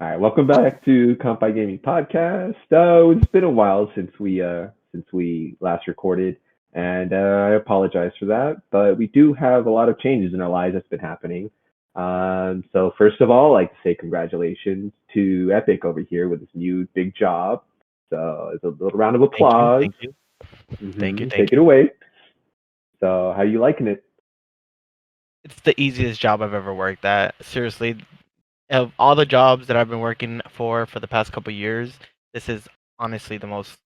All right, welcome back to Kanpai Gaming Podcast. It's been a while since we last recorded, and I apologize for that. But we do have a lot of changes in our lives that's been happening. So first of all, I'd like to say congratulations to Epic over here with this new big job. So it's a little round of Thank you, applause. thank you, thank you, Take thank it you. away. So how are you liking it? It's the easiest job I've ever worked at. Seriously, of all the jobs that I've been working for the past couple years, this is honestly the most,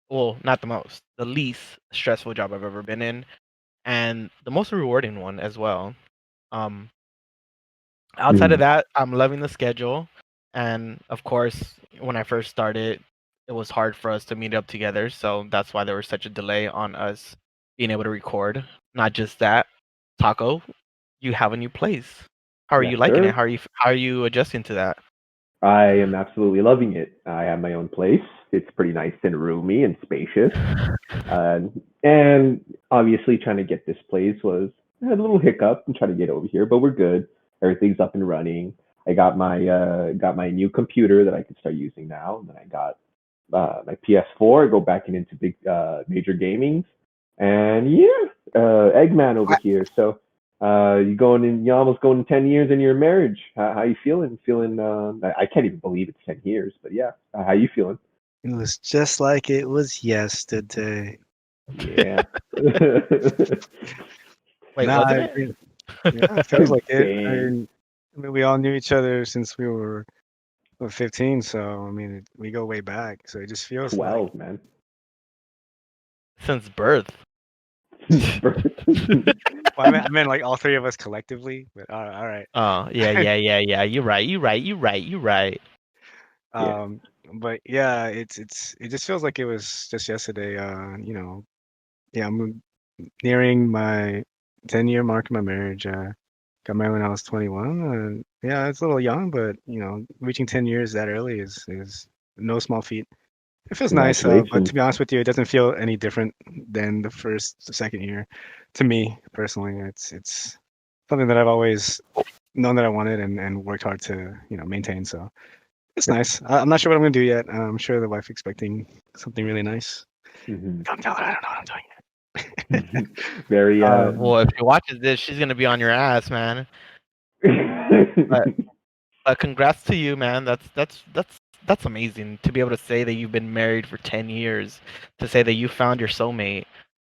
well, not the most, the least stressful job I've ever been in, and the most rewarding one as well. Um, Outside of Mm, that, I'm loving the schedule, and of course, when I first started, it was hard for us to meet up together, so that's why there was such a delay on us being able to record. Not just that, Taco, you have a new place. How are yes, you liking it? sir. How are you adjusting to that? I am absolutely loving it. I have my own place. It's pretty nice and roomy and spacious. Uh, and obviously, trying to get this place was I had a little hiccup and trying to get over here, but we're good. Everything's up and running. I got my new computer that I can start using now, and then I got my PS4. I go back into big major gamings, and yeah, Eggman over here. So you almost going in 10 years in your marriage. How you feeling? Feeling? I can't even believe it's 10 years, but yeah, how you feeling? It was just like it was yesterday. Yeah. Wait, Nah, wasn't it? yeah, it feels like it. Dang. I mean, we all knew each other since we were 15, so I mean, we go way back. So it just feels like 12, man. Since birth. well, I meant like all three of us collectively. But all right. Oh, yeah. You're right. You're right. Yeah. Um, but yeah, it just feels like it was just yesterday. Yeah, I'm nearing my 10-year mark of my marriage. Got married when I was 21. Yeah, it's a little young, but reaching 10 years that early is no small feat. It feels nice, but Congratulations. to be honest with you, it doesn't feel any different than the second year. To me personally, it's something that I've always known that I wanted and worked hard to maintain. So it's Yeah. nice. I'm not sure what I'm gonna do yet. I'm sure the wife expecting something really nice. Hmm. Don't tell her I don't know what I'm doing yet. Very Well, if she watches this, she's gonna be on your ass, man. But congrats to you, man. That's amazing to be able to say that you've been married for 10 years, to say that you found your soulmate.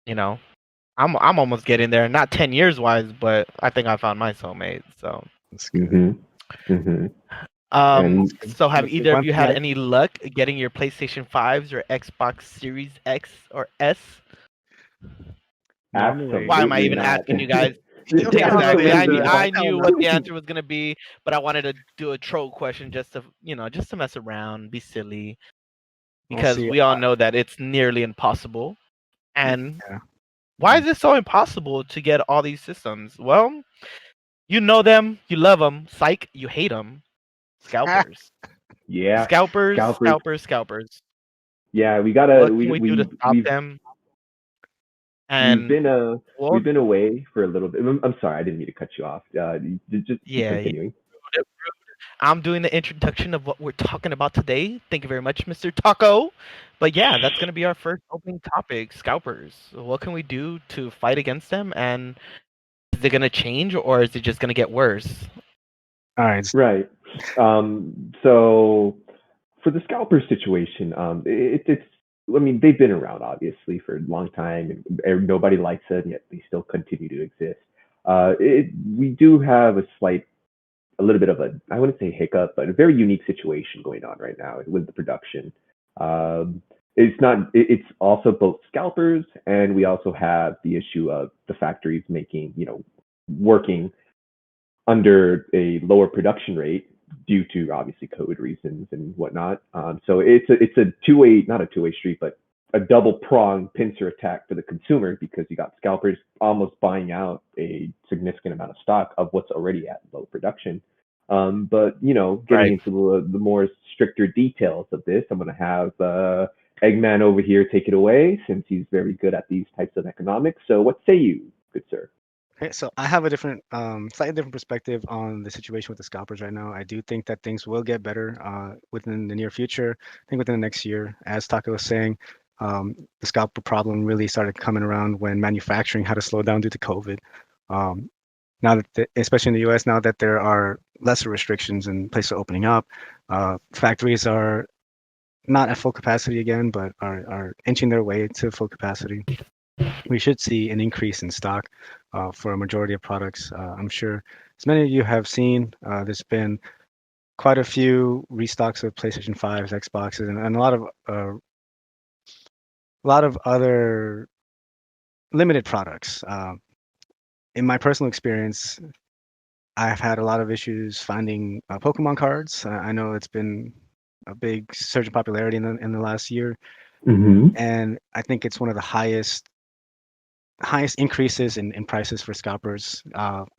You know, I'm almost getting there. Not 10 years wise, but I think I found my soulmate. So, That's good. hmm hmm And so have That's good. either of One you thing had I any luck getting your PlayStation 5s or Xbox Series X or S? normally Why am I absolutely even not. asking you guys? you kind of know the Exactly. I knew answer. Absolutely I I kind of knew know. what the answer was gonna be, but I wanted to do a troll question just to just to mess around, be silly, We'll because see. we all know that it's nearly impossible. And Yeah. why is it so impossible to get all these systems? Well, you know them, you love them. Psych, you hate them. Scalpers, Yeah. scalpers, Scalpers. scalpers, scalpers. Yeah, we gotta What can we do to stop them? we've And been well, we've been away for a little bit. I'm sorry, I didn't mean to cut you off. Just keep yeah, yeah. continuing. I'm doing the introduction of what we're talking about today. Thank you very much, Mr. Taco. But yeah, that's going to be our first opening topic, scalpers. What can we do to fight against them? And is it going to change or is it just going to get worse? All right. Right. So for the scalper situation, it's. I mean, they've been around obviously for a long time, and nobody likes it, yet they still continue to exist. We do have a little bit of a, I wouldn't say hiccup, but a very unique situation going on right now with the production. It's not. It's also both scalpers, and we also have the issue of the factories making, working under a lower production rate due to obviously code reasons and whatnot. So it's a two-way, not a two-way street, but a double pronged pincer attack for the consumer because you got scalpers almost buying out a significant amount of stock of what's already at low production. But getting Right. into the more stricter details of this, I'm going to have Eggman over here take it away since he's very good at these types of economics. So what say you, good sir? Okay, so I have a different, slightly different perspective on the situation with the scalpers right now. I do think that things will get better within the near future. I think within the next year, as Taka was saying, the scalper problem really started coming around when manufacturing had to slow down due to COVID. Um, now that, especially in the U.S., now that there are lesser restrictions and places are opening up, factories are not at full capacity again, but are inching their way to full capacity. We should see an increase in stock for a majority of products. I'm sure, as many of you have seen, there's been quite a few restocks of PlayStation 5s, Xboxes, and a lot of other limited products. In my personal experience, I've had a lot of issues finding Pokemon cards. I know it's been a big surge in popularity in the last year, Mm-hmm. and I think it's one of the highest increases in prices for scalpers,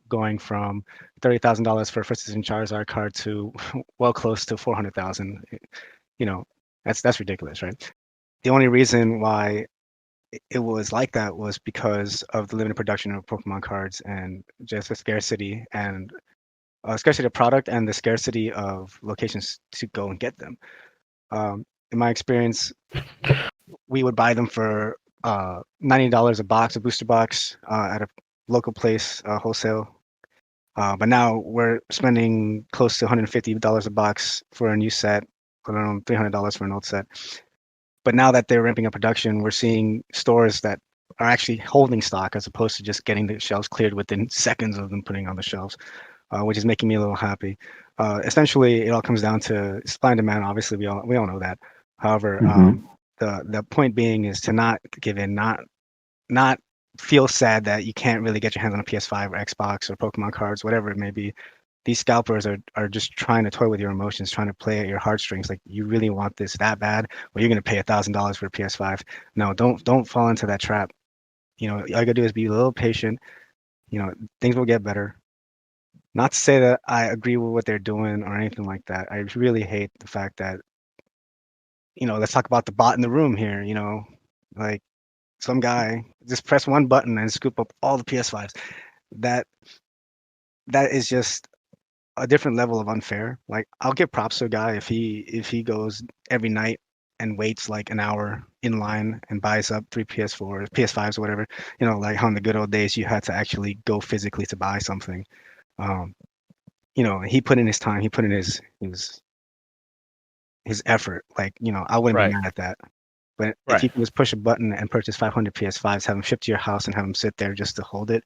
going from $30,000 for a first edition Charizard card to well close to 400,000. You know, that's ridiculous, right? The only reason why it was like that was because of the limited production of Pokemon cards and just the scarcity and scarcity of product and the scarcity of locations to go and get them. In my experience, we would buy them for $90 a box, a booster box, at a local place, wholesale. But now we're spending close to $150 a box for a new set, let alone $300 for an old set. But now that they're ramping up production, we're seeing stores that are actually holding stock as opposed to just getting the shelves cleared within seconds of them putting on the shelves, which is making me a little happy. Essentially, it all comes down to supply and demand. Obviously, we all know that. However, Mm-hmm. the point being is to not give in, not feel sad that you can't really get your hands on a PS5 or Xbox or Pokemon cards, whatever it may be. These scalpers are just trying to toy with your emotions, trying to play at your heartstrings. Like, you really want this that bad, or you're gonna pay $1,000 for a PS5. No, don't fall into that trap. All you gotta do is be a little patient. Things will get better. Not to say that I agree with what they're doing or anything like that. I really hate the fact that, let's talk about the bot in the room here. Like, some guy just press one button and scoop up all the PS5s. That that is just a different level of unfair. Like, I'll give props to a guy if he goes every night and waits like an hour in line and buys up three PS4s, PS5s, or whatever. Like how in the good old days you had to actually go physically to buy something. Um, he put in his time, he put in his effort. Like, I wouldn't be Right. mad at that. But if you Right. can just push a button and purchase 500 PS5s, have them shipped to your house and have them sit there just to hold it,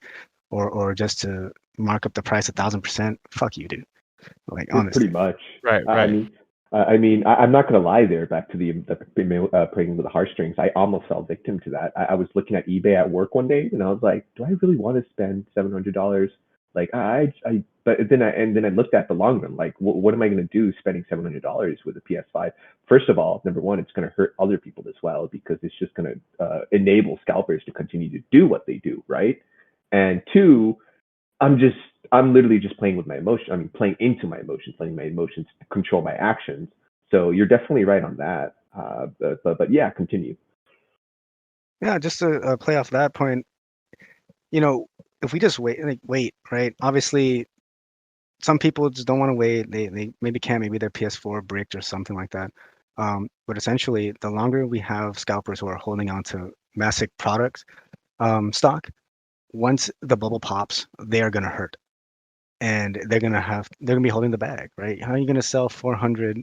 or just to mark up the price 1,000%, fuck you, dude. Like, Pretty honestly. much. Right. I I Right. mean, I'm not gonna lie. There, back to the playing with the heartstrings. I almost fell victim to that. I was looking at eBay at work one day, and I was like, "Do I really want to spend $700?" Like, but then I looked at the long run. Like, what am I gonna do spending $700 with a PS5? First of all, number one, it's gonna hurt other people as well because it's just gonna enable scalpers to continue to do what they do, right? And two, I'm just I'm literally just playing with my emotion. I mean, playing into my emotions, letting my emotions control my actions. So you're definitely right on that. But yeah, continue. Yeah, just to play off that point, if we just wait, like, wait, right? Obviously, some people just don't want to wait. They maybe can't. Maybe their PS4 bricked or something like that. But essentially, the longer we have scalpers who are holding on to massive products, stock, once the bubble pops, they are gonna hurt, and they're gonna be holding the bag, right? How are you gonna sell 400?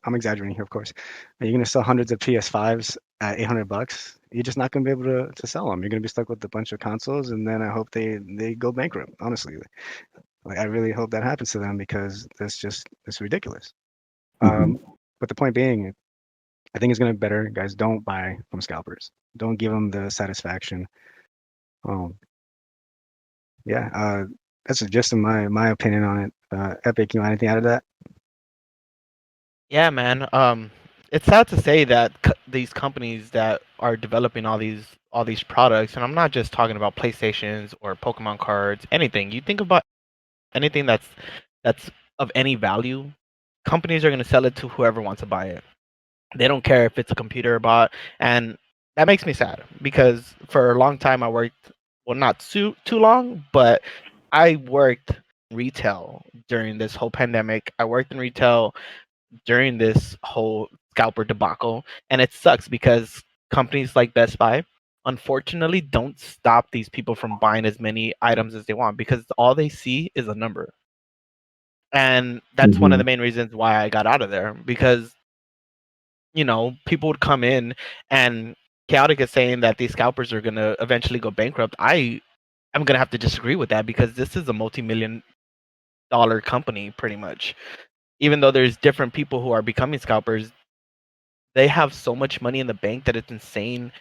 I'm exaggerating here, of course. Are you gonna sell hundreds of PS5s at $800? You're just not gonna be able to sell them. You're gonna be stuck with a bunch of consoles, and then I hope they go bankrupt. Honestly, like, I really hope that happens to them because it's ridiculous. Mm-hmm. Um, but the point being, I think it's gonna be better, guys. Don't buy from scalpers. Don't give them the satisfaction. Um, yeah, that's just my opinion on it. Epic, you want anything out of that? Yeah, man. It's sad to say that these companies that are developing all these products, and I'm not just talking about PlayStations or Pokemon cards, anything. You think about anything that's of any value, companies are going to sell it to whoever wants to buy it. They don't care if it's a computer bot, and that makes me sad because for a long time I worked. well, not too long, but I worked retail during this whole pandemic. I worked in retail during this whole scalper debacle, and it sucks because companies like Best Buy unfortunately don't stop these people from buying as many items as they want because all they see is a number. And that's one of Hmm. the main reasons why I got out of there because people would come in and Chaotic is saying that these scalpers are going to eventually go bankrupt. I'm going to have to disagree with that because this is a multi-million dollar company pretty much. Even though there's different people who are becoming scalpers, they have so much money in the bank that it's insane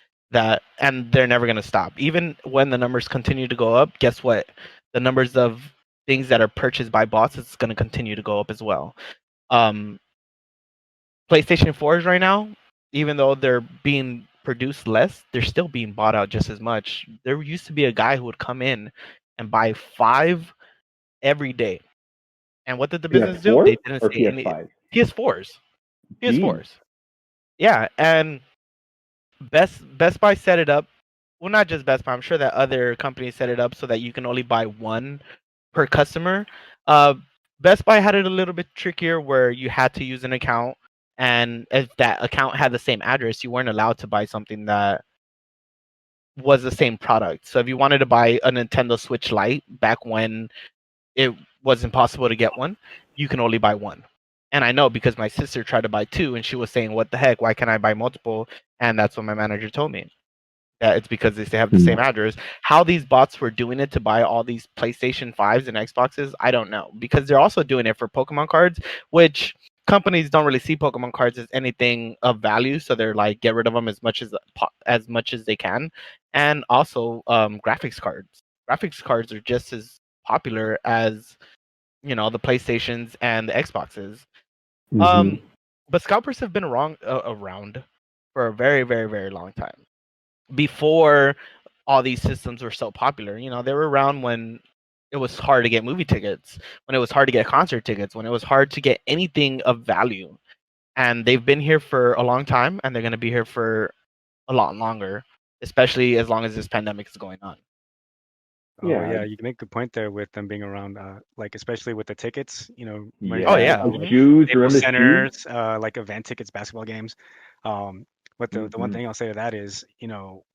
and they're never going to stop. Even when the numbers continue to go up, guess what? The numbers of things that are purchased by bots is going to continue to go up as well. Um, PlayStation 4s right now, even though they're being produced less, they're still being bought out just as much. There used to be a guy who would come in and buy 5 every day. And what did the business do? PS4 They didn't or say any PS5? PS4s. Jeez. PS4s. Yeah, and Best Buy set it up. Well, not just Best Buy. I'm sure that other companies set it up so that you can only buy one per customer. Uh, Best Buy had it a little bit trickier where you had to use an account, and if that account had the same address, you weren't allowed to buy something that was the same product. So if you wanted to buy a Nintendo Switch Lite back when it was impossible to get one, you can only buy one. And I know because my sister tried to buy two, and she was saying, "What the heck? Why can't I buy multiple?" And that's what my manager told me. It's because they have the Hmm. same address. How these bots were doing it to buy all these PlayStation 5s and Xboxes, I don't know. Because they're also doing it for Pokemon cards, which companies don't really see Pokemon cards as anything of value, so they're like get rid of them as much as they can. And also graphics cards. Graphics cards are just as popular as the PlayStations and the Xboxes. Hmm. Um, but scalpers have been around for a very, very, very long time before all these systems were so popular. They were around when it was hard to get movie tickets, when it was hard to get concert tickets, when it was hard to get anything of value. And they've been here for a long time, and they're going to be here for a lot longer, especially as long as this pandemic is going on. Oh Yeah. yeah, you make a good point there with them being around, like especially with the tickets. Oh Yeah. yeah. Like Shoes. Staples Remember shoes? Centers, like event tickets, basketball games. Um, but the one Hmm. thing I'll say to that is,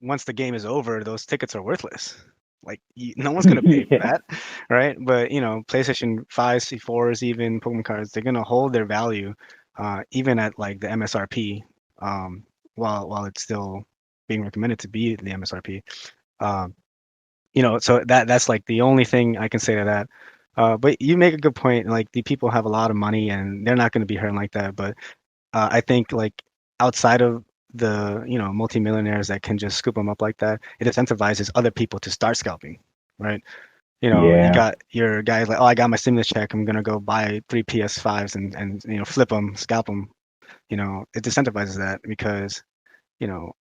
once the game is over, those tickets are worthless. Like no one's gonna pay for Yeah. that, right? But PlayStation 5, C4s, even Pokemon cards, they're gonna hold their value, even at like the MSRP, while it's still being recommended to be the MSRP. Um, so that's like the only thing I can say to that. But you make a good point. Like the people have a lot of money and they're not going to be hurting like that. But I think like outside of the multimillionaires that can just scoop them up like that, it incentivizes other people to start scalping, right? You Yeah. got your guys like, oh, I got my stimulus check. I'm gonna go buy 3 PS5s and flip them, scalp them. It incentivizes that because you know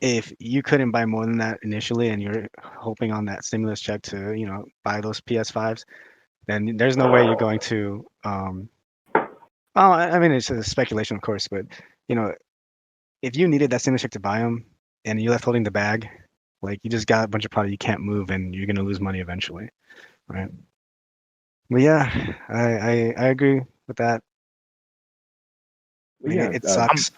if you couldn't buy more than that initially and you're hoping on that stimulus check to buy those PS5s, then there's no way you're going to oh, I mean it's a speculation of course, but you know if you needed that stimulus check to buy them and you left holding the bag, like you just got a bunch of product you can't move and you're going to lose money eventually, right? But yeah, I agree with that. But Like yeah. it I'm sucks.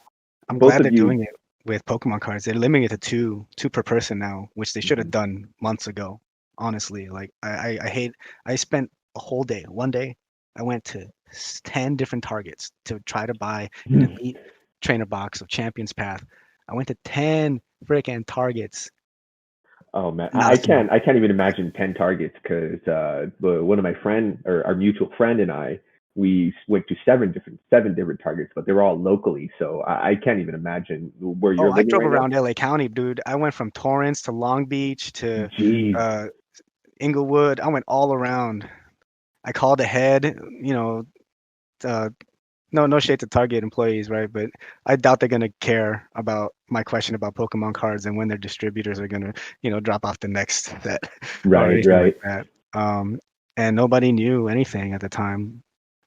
I'm Both glad of they're you. doing it with Pokemon cards. They're limiting it to two per person now, which they should have done months ago. Honestly, like I hate. I spent a whole day, one day, I went to 10 different targets to try to buy an elite trainer box of Champions Path. I went to 10 freaking targets, Oh man, not a single. I can't even imagine 10 targets because one of my friend or our mutual friend and I we went to seven different targets, but they were all locally. So I can't even imagine where Oh, you're I living drove right now. around LA County, dude. I went from Torrance to Long Beach to Jeez. uh, Inglewood. I went all around. I called ahead, uh, no shade to Target employees, right? But I doubt they're gonna care about my question about Pokemon cards and when their distributors are gonna, drop off the next set or Right, anything like right. that. And nobody knew anything at the time.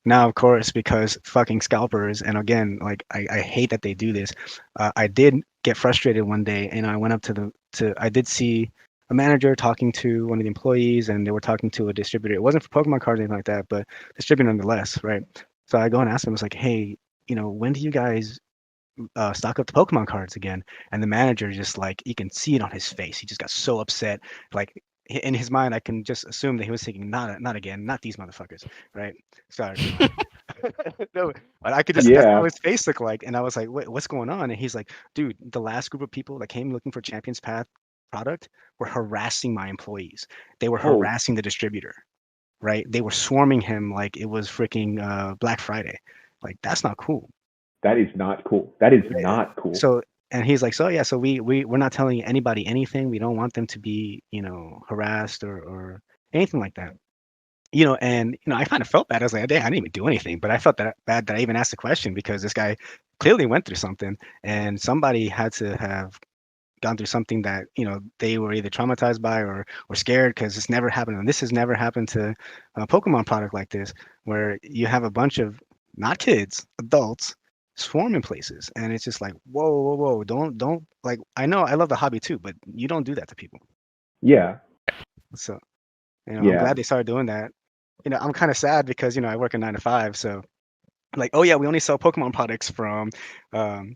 Now, of course, because fucking scalpers, and again, like I hate that they do this. I did get frustrated one day, and I went up to I did see a manager talking to one of the employees, and they were talking to a distributor. It wasn't for Pokemon cards or anything like that, but distributor nonetheless, right? So I go and ask them, it's like, hey, when do you guys stock up the Pokemon cards again? And the manager just like, you can see it on his face. He just got so upset. Like in his mind, I can just assume that he was thinking, not again, not these motherfuckers, right? Sorry for my. No, but I could just, that's how Yeah. his face looked like. And I was like, what's going on? And he's like, dude, the last group of people that came looking for Champions Path product were harassing my employees. They were Oh, harassing the distributor, right? They were swarming him like it was freaking Black Friday. Like, that's not cool. that is not cool. That is Right. not cool. So, and he's like, so yeah, so we're not telling anybody anything. We don't want them to be, harassed or anything like that. And I kind of felt bad. I was like, dang, I didn't even do anything, but I felt that bad that I even asked the question because this guy clearly went through something, and somebody had to have gone through something that they were either traumatized by or scared, because it's never happened, and this has never happened to a Pokemon product like this, where you have a bunch of not kids, adults swarming places, and it's just like, whoa, whoa, whoa, don't, like, I know I love the hobby too, but you don't do that to people. Yeah. So I'm Yeah. glad they started doing that. I'm kind of sad because I work a 9 to 5, so like, oh yeah, we only sell Pokemon products from um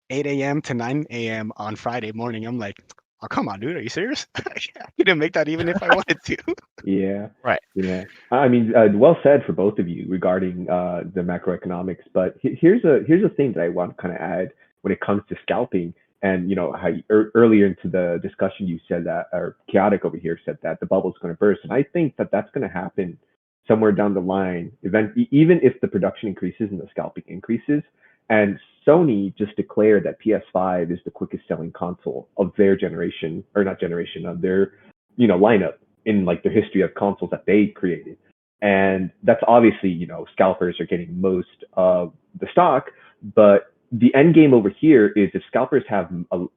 8 a.m. to 9 a.m. on Friday morning. I'm like, oh, come on, dude. Are you serious? I couldn't make that even if I wanted to. Yeah. Right. Yeah. I mean, well said for both of you regarding the macroeconomics. But here's a thing that I want to kind of add when it comes to scalping. And how earlier into the discussion you said that, or Chaotic over here said that the bubble's going to burst, and I think that that's going to happen somewhere down the line. Even if the production increases and the scalping increases, and Sony just declared that PS5 is the quickest selling console of their generation, or not generation, of their lineup in like the history of consoles that they created. And that's obviously, scalpers are getting most of the stock, but the end game over here is if scalpers have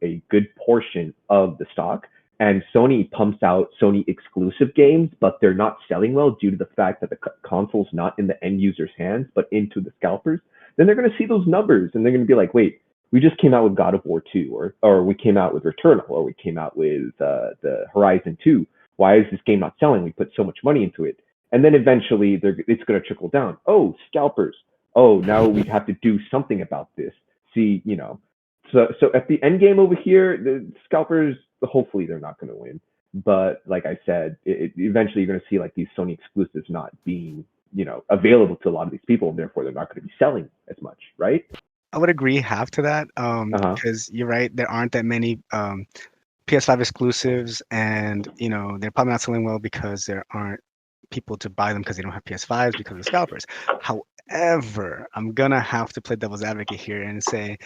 a good portion of the stock and Sony pumps out Sony exclusive games, but they're not selling well due to the fact that the console's not in the end user's hands, but into the scalpers, then they're going to see those numbers and they're going to be like, wait, we just came out with God of War 2, or we came out with Returnal, or we came out with the Horizon 2. Why is this game not selling? We put so much money into it. And then eventually it's going to trickle down. Oh, scalpers. Oh, now we have to do something about this. See, so at the end game over here, the scalpers, hopefully they're not going to win. But like I said, eventually you're going to see like these Sony exclusives not being, available to a lot of these people, and therefore they're not going to be selling as much, right? I would agree half to that, Uh-huh. because you're right. There aren't that many PS5 exclusives, and they're probably not selling well because there aren't people to buy them because they don't have PS5s because of the scalpers. However, I'm gonna have to play devil's advocate here and say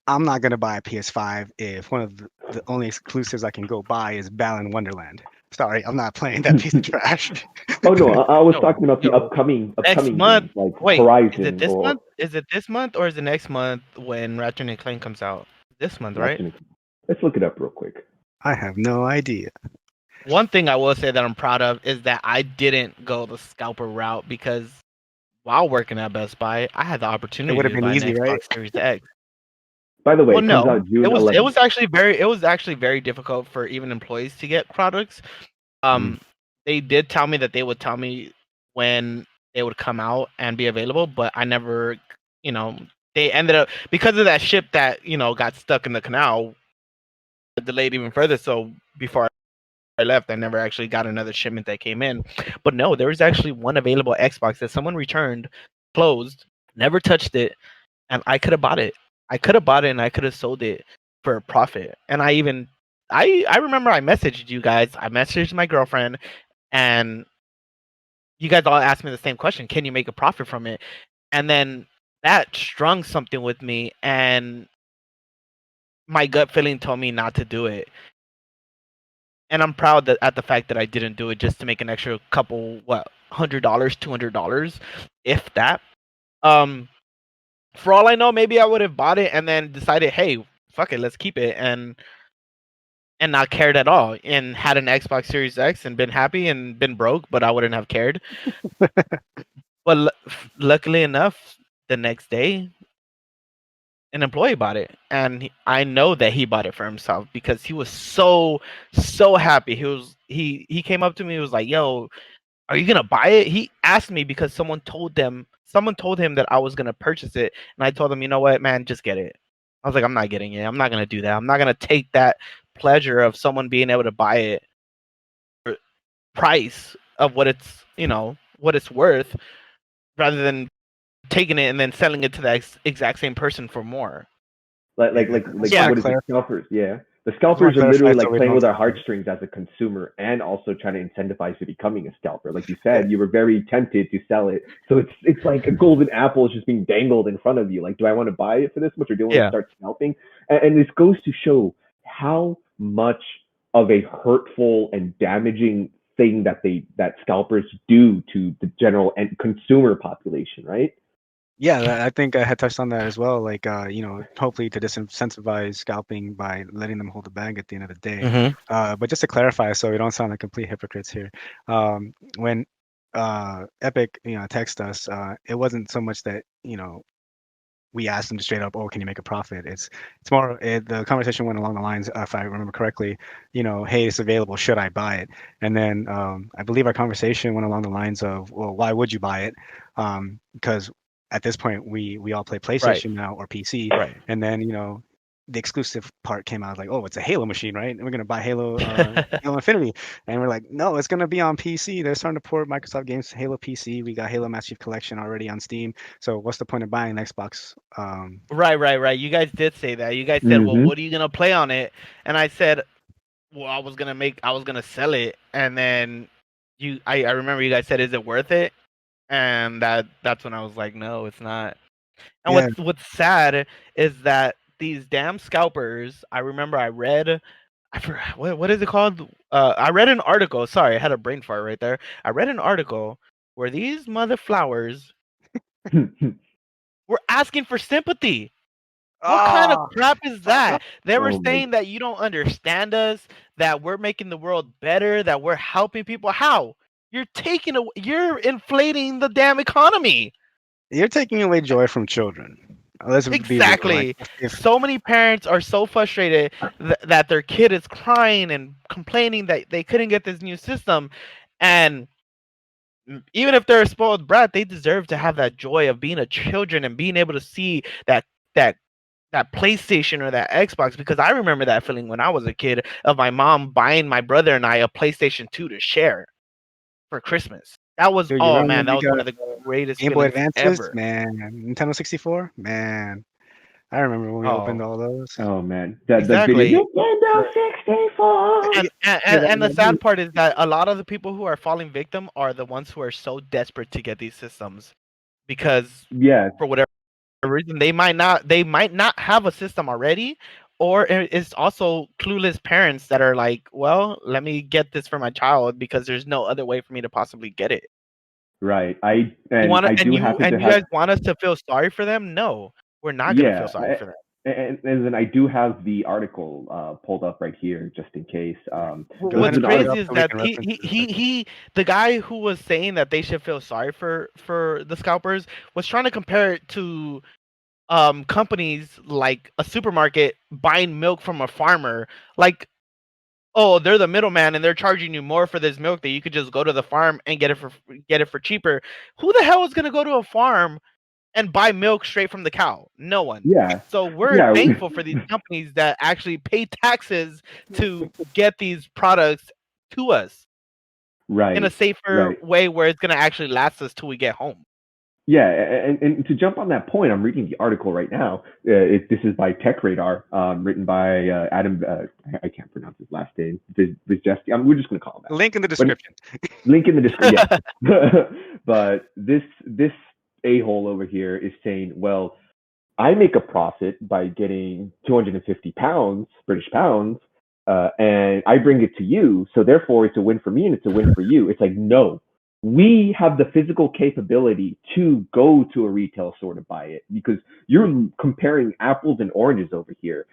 I'm not gonna buy a PS5 if one of the only exclusives I can go buy is Balan Wonderland. Sorry, I'm not playing that piece of trash. Oh no, I was No, talking about the no. Next upcoming month. games like Wait, is it Horizon this or month? Is it this month or is it next month when Ratchet and Clank comes out? This month, right? Let's look it up real quick. I have no idea. One thing I will say that I'm proud of is that I didn't go the scalper route because while working at Best Buy, I had the It opportunity would have to been buy an easy, right? Xbox Series X. By the way, Well, it comes no, out June 11th. it was actually very difficult for even employees to get products. Mm. They did tell me that they would tell me when they would come out and be available, but I never, you know, they ended up because of that ship that got stuck in the canal, delayed even further. So before I left, I never actually got another shipment that came in. But no, there was actually one available Xbox that someone returned, closed, never touched it, and I could have bought it. I could have bought it and I could have sold it for a profit. And I remember I messaged you guys. I messaged my girlfriend, and you guys all asked me the same question: Can you make a profit from it? And then that strung something with me, and my gut feeling told me not to do it. And I'm proud that at the fact that I didn't do it just to make an extra couple $100, $200, if that. Um, for all I know, maybe I would have bought it and then decided, hey, fuck it, let's keep it, and not cared at all, and had an Xbox Series X and been happy and been broke, but I wouldn't have cared. But luckily enough, the next day an employee bought it, and I know that he bought it for himself because he was so happy. He came up to me. He was like, "Yo, are you gonna buy it?" He asked me because someone told him that I was gonna purchase it, and I told him, you know what, man, just get it. I was like, I'm not getting it. I'm not gonna do that. I'm not gonna take that pleasure of someone being able to buy it for price of what it's what it's worth, rather than taking it and then selling it to the exact same person for more. Like Yeah, Yeah. what is it? Scalpers, yeah. The I just wanna scalpers are clarify literally so like we playing don't with our sound like heartstrings as a consumer, and also trying to incentivize you becoming a scalper. Like you said, you were very tempted to sell it, so it's like a golden apple is just being dangled in front of you. Like, do I want to buy it for this much, or do I want to Yeah. start scalping? And this goes to show how much of a hurtful and damaging thing that scalpers do to the general and consumer population, right? Yeah, I think I had touched on that as well. Like, hopefully to disincentivize scalping by letting them hold the bag at the end of the day. Mm-hmm. But just to clarify, so we don't sound like complete hypocrites here, when Epic, text us, it wasn't so much that we asked them straight up, "Oh, can you make a profit?" It's more the conversation went along the lines, if I remember correctly, "Hey, it's available. Should I buy it?" And then I believe our conversation went along the lines of, "Well, why would you buy it?" Because at this point we all play Right. PlayStation now or PC, Right. and then the exclusive part came out like, "Oh, it's a Halo machine, right? And we're gonna buy Halo, Halo Infinity," and we're like, "No, it's gonna be on PC. They're starting to port Microsoft games to Halo PC. We got Halo Master Chief Collection already on Steam. So what's the point of buying an Xbox?" Right. You guys did say that. You guys said, "Well, Mm-hmm. what are you gonna play on it?" And I said, "Well, I was gonna sell it." And then I remember you guys said, "Is it worth it?" And that's when I was like, "No, it's not." And Yeah. what's sad is that these damn scalpers. I remember I read. I forgot what is it called? I read an article. Sorry, I had a brain fart right there. I read an article where these mother flowers were asking for sympathy. What kind of Ah, crap is that? They were Oh my. saying that you don't understand us, that we're making the world better, that we're helping people. How? You're inflating the damn economy. you're taking away joy from children. Let's be real. Like, Exactly. if So many parents are so frustrated that their kid is crying and complaining that they couldn't get this new system, and even if they're a spoiled brat, they deserve to have that joy of being a children and being able to see that that PlayStation or that Xbox, because I remember that feeling when I was a kid of my mom buying my brother and I a PlayStation 2 to share for Christmas. That was, dude, you oh remember man, when that we was one got of the greatest Game Boy feelings Advances, ever. man, Nintendo 64, man, I remember when we opened Oh, all those. Oh man, that exactly. video Nintendo But 64. And the sad part is that a lot of the people who are falling victim are the ones who are so desperate to get these systems because Yeah, for whatever reason they might not have a system already, or it's also clueless parents that are like, well, let me get this for my child because there's no other way for me to possibly get it. right. You And want to I and do you happen to and you have. guys want us to feel sorry for them? No, we're not going to feel Yeah, sorry for them. and then I do have the article pulled up right here just in case. go This ahead is What's and an pull it article. up crazy is so we that can reference it. the guy who was saying that they should feel sorry for the scalpers was trying to compare it to companies like a supermarket buying milk from a farmer. Like, oh, they're the middleman and they're charging you more for this milk that you could just go to the farm and get it for cheaper. Who the hell is going to go to a farm and buy milk straight from the cow? No one. Yeah, So we're yeah, thankful for these companies that actually pay taxes to get these products to us in a right, safer right. way where it's going to actually last us till we get home. Yeah, and to jump on that point, I'm reading the article right now. This is by Tech Radar, written by Adam. I can't pronounce his last name. Vizjesti. We're just going to call him Adam. Link in the But description. link in the description. Yeah. But this a hole over here is saying, well, I make a profit by getting 250 pounds, British pounds, and I bring it to you. So therefore, it's a win for me and it's a win for you. It's like, no, we have the physical capability to go to a retail store to buy it because you're comparing apples and oranges over here,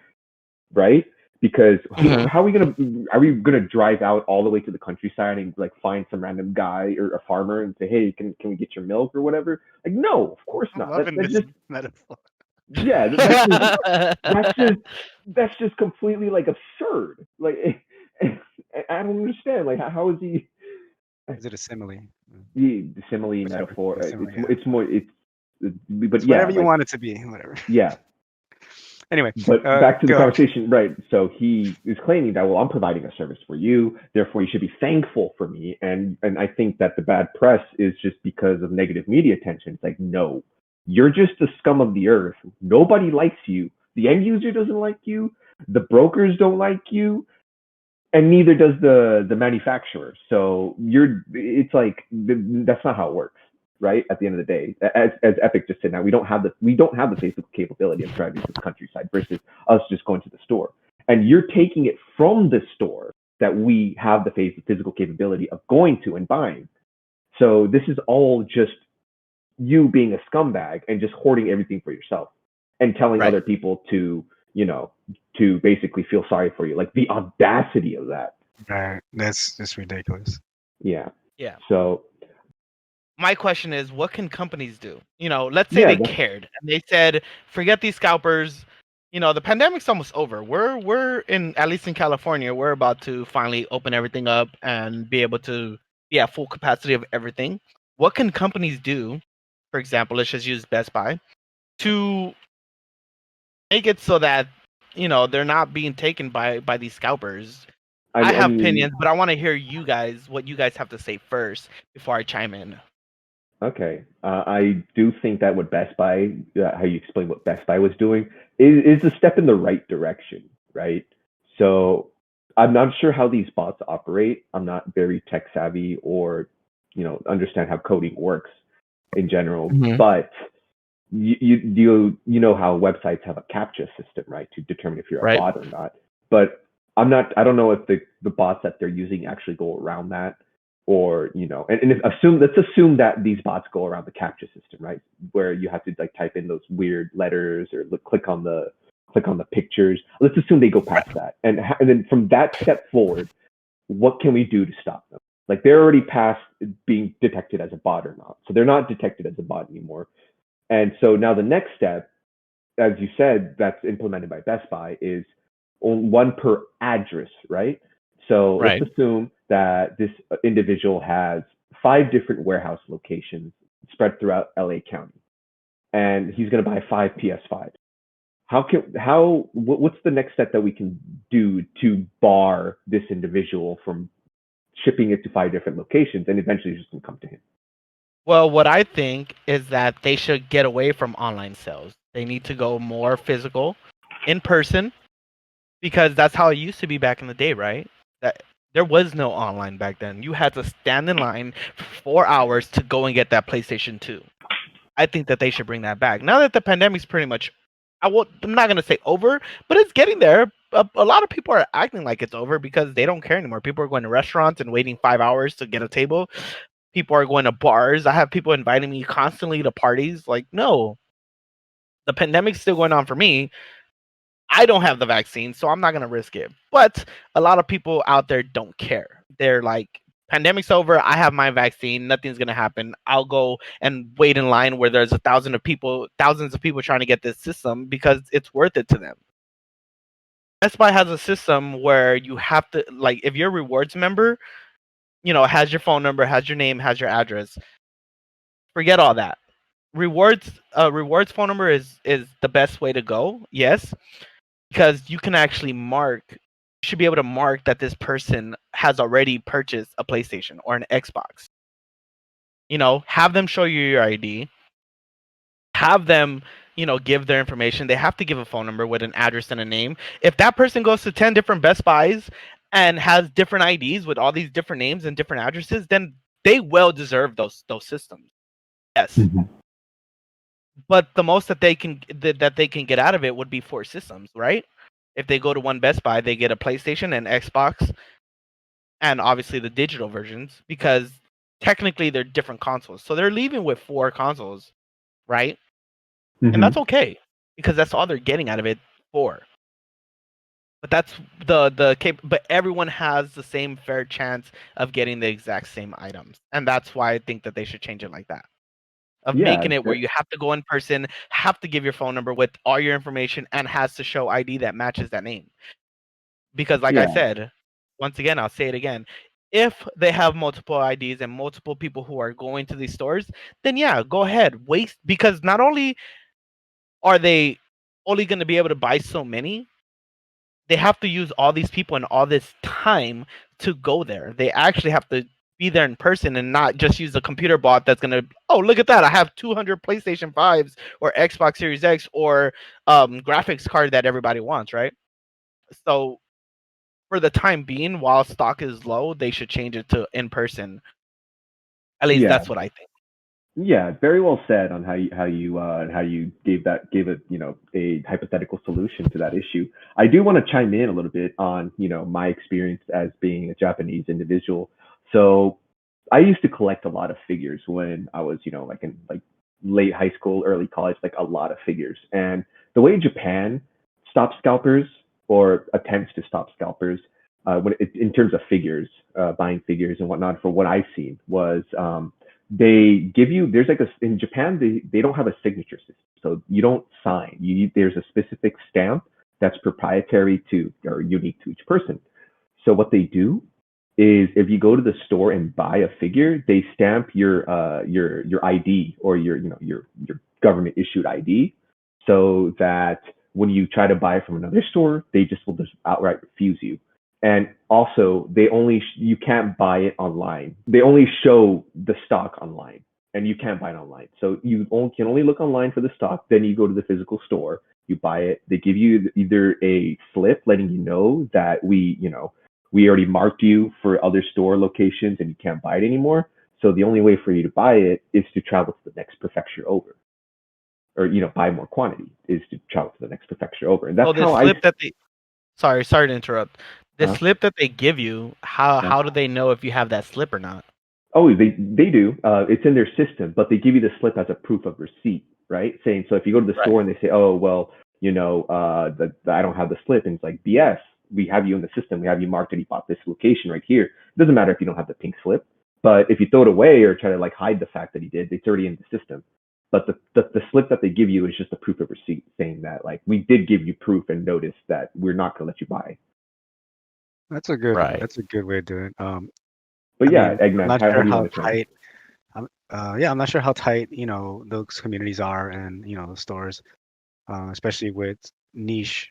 right? Because Mhm. how are we gonna drive out all the way to the countryside and like find some random guy or a farmer and say, hey, can we get your milk or whatever? Like, no, of course I'm not. loving That this just metaphor. Yeah, that's just completely like absurd. Like, I don't understand. Like, how is he? Is it a simile? The simile Whichever. metaphor. The simile, yeah. It's more. But It's yeah, whatever you like want it to be. Whatever. yeah. Anyway, But back to the go ahead. conversation, right? So he is claiming that, well, I'm providing a service for you, therefore you should be thankful for me. And I think that the bad press is just because of negative media attention. It's like, no, you're just the scum of the earth. Nobody likes you. The end user doesn't like you. The brokers don't like you, and neither does the manufacturer. So it's like that's not how it works, right? At the end of the day, as Epic just said, now we don't have the Facebook capability of driving to the countryside versus us just going to the store, and you're taking it from the store that we have the physical capability of going to and buying. So this is all just you being a scumbag and just hoarding everything for yourself and telling Right. other people to, to basically feel sorry for you. Like the audacity of that. Right. That's just ridiculous. Yeah. Yeah. So My question is, what can companies do? Let's say yeah, they cared and they said, forget these scalpers. The pandemic's almost over. We're in, at least in California, we're about to finally open everything up and be able to be at full capacity of everything. What can companies do? For example, let's just use Best Buy to make it so that they're not being taken by these scalpers. I I have mean, opinions, but I want to hear what you guys have to say first before I chime in. okay. I do think that what Best Buy, how you explain what Best Buy was doing, is a step in the right direction, right? So I'm not sure how these bots operate. I'm not very tech savvy or, understand how coding works in general. Mhm. But you know how websites have a captcha system, right, to determine if you're a Right. bot or not. But I don't know if the bots that they're using actually go around that, or and let's assume that these bots go around the captcha system, right, where you have to like type in those weird letters or click on the pictures. Let's assume they go past that, and then from that step forward, what can we do to stop them? Like they're already past being detected as a bot or not, so they're not detected as a bot anymore. And so now the next step, as you said, that's implemented by Best Buy is one per address, right? So Right. let's assume that this individual has 5 different warehouse locations spread throughout LA County, and he's going to buy 5 PS5s. What's the next step that we can do to bar this individual from shipping it to 5 different locations, and eventually it's just going to come to him? Well, what I think is that they should get away from online sales. They need to go more physical, in person, because that's how it used to be back in the day, right? That there was no online back then. You had to stand in line for 4 hours to go and get that PlayStation 2. I think that they should bring that back. Now that the pandemic's pretty much, I'm not gonna say over, but it's getting there. A lot of people are acting like it's over because they don't care anymore. People are going to restaurants and waiting 5 hours to get a table. People are going to bars. I have people inviting me constantly to parties. Like, no, the pandemic's still going on for me. I don't have the vaccine, so I'm not gonna risk it. But a lot of people out there don't care. They're like, pandemic's over. I have my vaccine. Nothing's gonna happen. I'll go and wait in line where there's thousands of people trying to get this system because it's worth it to them. Best Buy has a system where you have to, like, if you're a rewards member, has your phone number, has your name, has your address. Forget all that. Rewards phone number is the best way to go. Yes, because you can actually you should be able to mark that this person has already purchased a PlayStation or an Xbox. Have them show you your ID, have them, give their information. They have to give a phone number with an address and a name. If that person goes to 10 different Best Buys and has different IDs with all these different names and different addresses, then they well deserve those systems. Yes. Mm-hmm. But the most that they can get out of it would be 4 systems, right? If they go to one Best Buy, they get a PlayStation and Xbox, and obviously the digital versions, because technically they're different consoles. So they're leaving with 4 consoles, right? Mm-hmm. And that's okay because that's all they're getting out of it for. But that's but everyone has the same fair chance of getting the exact same items, and that's why I think that they should change it like that. of Yeah, making it where you have to go in person, have to give your phone number with all your information, and has to show ID that matches that name. Because, like I yeah, said, once again, I'll say it again. If they have multiple IDs and multiple people who are going to these stores, then yeah, go ahead. Waste, because not only are they only going to be able to buy so many, they have to use all these people and all this time to go there. They actually have to be there in person and not just use a computer bot that's gonna, oh, look at that, I have 200 PlayStation 5s or Xbox Series X or graphics card that everybody wants, right? So for the time being, while stock is low, they should change it to in person. At least yeah. that's what I think. Yeah, very well said on how you gave a a hypothetical solution to that issue. I do want to chime in a little bit on my experience as being a Japanese individual. So I used to collect a lot of figures when I was like in like late high school, early college, like a lot of figures. And the way Japan stops scalpers or attempts to stop scalpers in terms of figures, buying figures and whatnot, for what I've seen was they give you there's like in Japan they don't have a signature system, so you don't sign. There's a specific stamp that's proprietary to or unique to each person. So what they do is if you go to the store and buy a figure, they stamp your ID or your government issued ID, so that when you try to buy from another store, they just will just outright refuse you. And also, you can't buy it online. They only show the stock online, and you can't buy it online. So can only look online for the stock. Then you go to the physical store, you buy it. They give you either a slip letting you know that we already marked you for other store locations and you can't buy it anymore. So the only way for you to buy it is to travel to the next prefecture over, or buy more quantity is to travel to the next prefecture over. And So that's this how I. slip that they, sorry to interrupt. The Uh, slip that they give you, how uh, how do they know if you have that slip or not? Oh, they do. It's in their system, but they give you the slip as a proof of receipt, right? Saying, so if you go to the Right. store and they say, oh well, I don't have the slip, and it's like BS. We have you in the system. We have you marked that you bought this location right here. It doesn't matter if you don't have the pink slip, but if you throw it away or try to like hide the fact that he did, it's already in the system. But the slip that they give you is just a proof of receipt, saying that like we did give you proof and notice that we're not going to let you buy. Right. That's a good way to do it. But I yeah, mean, I'm Eggman, not how sure do you how want to chime? tight. Yeah, I'm not sure how tight those communities are, and the stores, especially with niche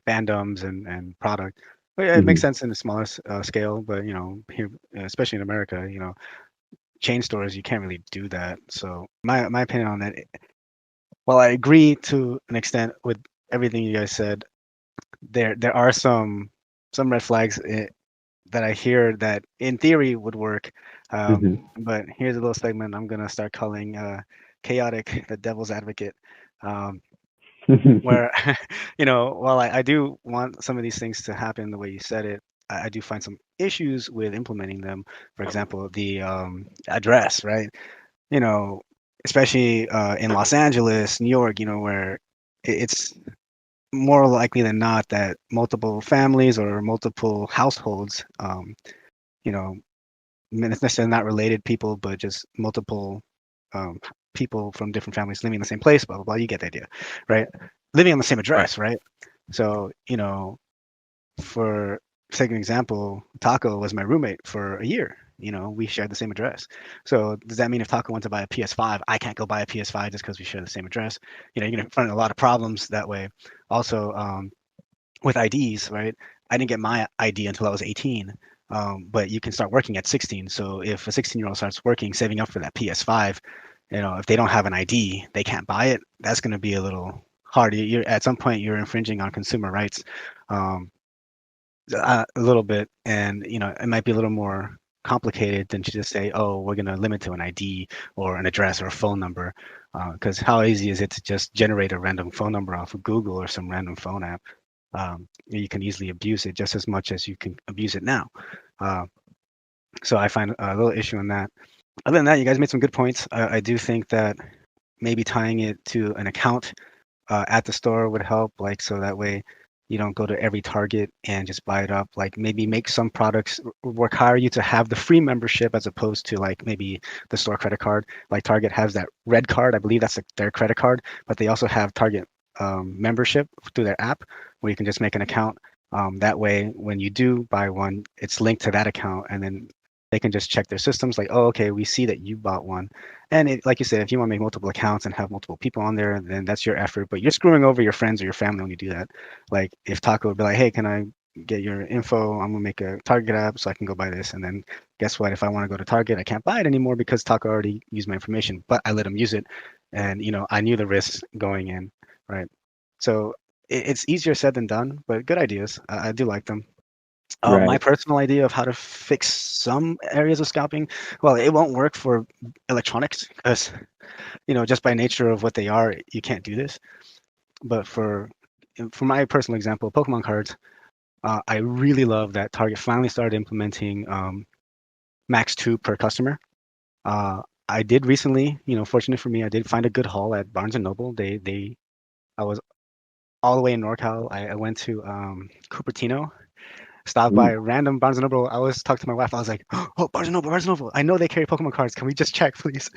fandoms and product. But yeah, it makes Mm-hmm. sense in a smaller scale. But here, especially in America, chain stores, you can't really do that. So my opinion on that, while I agree to an extent with everything you guys said, there are some red flags that I hear that in theory would work. But here's a little segment I'm gonna start calling chaotic, the devil's advocate. Um, Mm-hmm. where while I do want some of these things to happen the way you said it, I do find some issues with implementing them. For example, the address, right? You know, especially in Los Angeles, New York, where it's more likely than not that multiple families or multiple households, you know, necessarily not related people, but just multiple um, people from different families living in the same place, blah, blah, blah. You get the idea, right? Living on the same Right. address, right? So, for sake of example, Taco was my roommate for a year. We shared the same address. So does that mean if Taco went to buy a PS5, I can't go buy a PS5 just because we share the same address? You're gonna find a lot of problems that way. Also, with IDs, right? I didn't get my ID until I was 18, but you can start working at 16. So if a 16-year-old starts working, saving up for that PS5, if they don't have an ID, they can't buy it. That's going to be a little hard. You're at some point you're infringing on consumer rights, um, a little bit, and it might be a little more complicated than to just say, oh, we're going to limit to an ID or an address or a phone number, because how easy is it to just generate a random phone number off of Google or some random phone app? You can easily abuse it just as much as you can abuse it now. Uh, so I find a little issue in that. Other than that, you guys made some good points. I do think that maybe tying it to an account at the store would help, like so that way You don't go to every Target and just buy it up. Like maybe make some products require you to have the free membership as opposed to like maybe the store credit card. Like Target has that red card. I believe that's their credit card, but they also have Target membership through their app where you can just make an account. That way, when you do buy one, it's linked to that account, and then they can just check their systems like, oh, okay, we see that you bought one. And it, like you said, if you want to make multiple accounts and have multiple people on there, then that's your effort. But you're screwing over your friends or your family when you do that. Like if Taco would be like, hey, can I get your info? I'm gonna make a Target app so I can go buy this. And then guess what? If I want to go to Target, I can't buy it anymore because Taco already used my information, but I let him use it. And I knew the risks going in, right? So it's easier said than done, but good ideas. I do like them. My Right. personal idea of how to fix some areas of scalping, well, it won't work for electronics because, just by nature of what they are, you can't do this. But for my personal example, Pokemon cards, I really love that Target finally started implementing max 2 per customer. I did recently, fortunate for me, I did find a good haul at Barnes and Noble. I was all the way in NorCal. I went to Cupertino, stopped by Ooh. a random Barnes and Noble. I was talking to my wife. I was like, "Oh, Barnes and Noble, Barnes and Noble. I know they carry Pokemon cards. Can we just check, please?"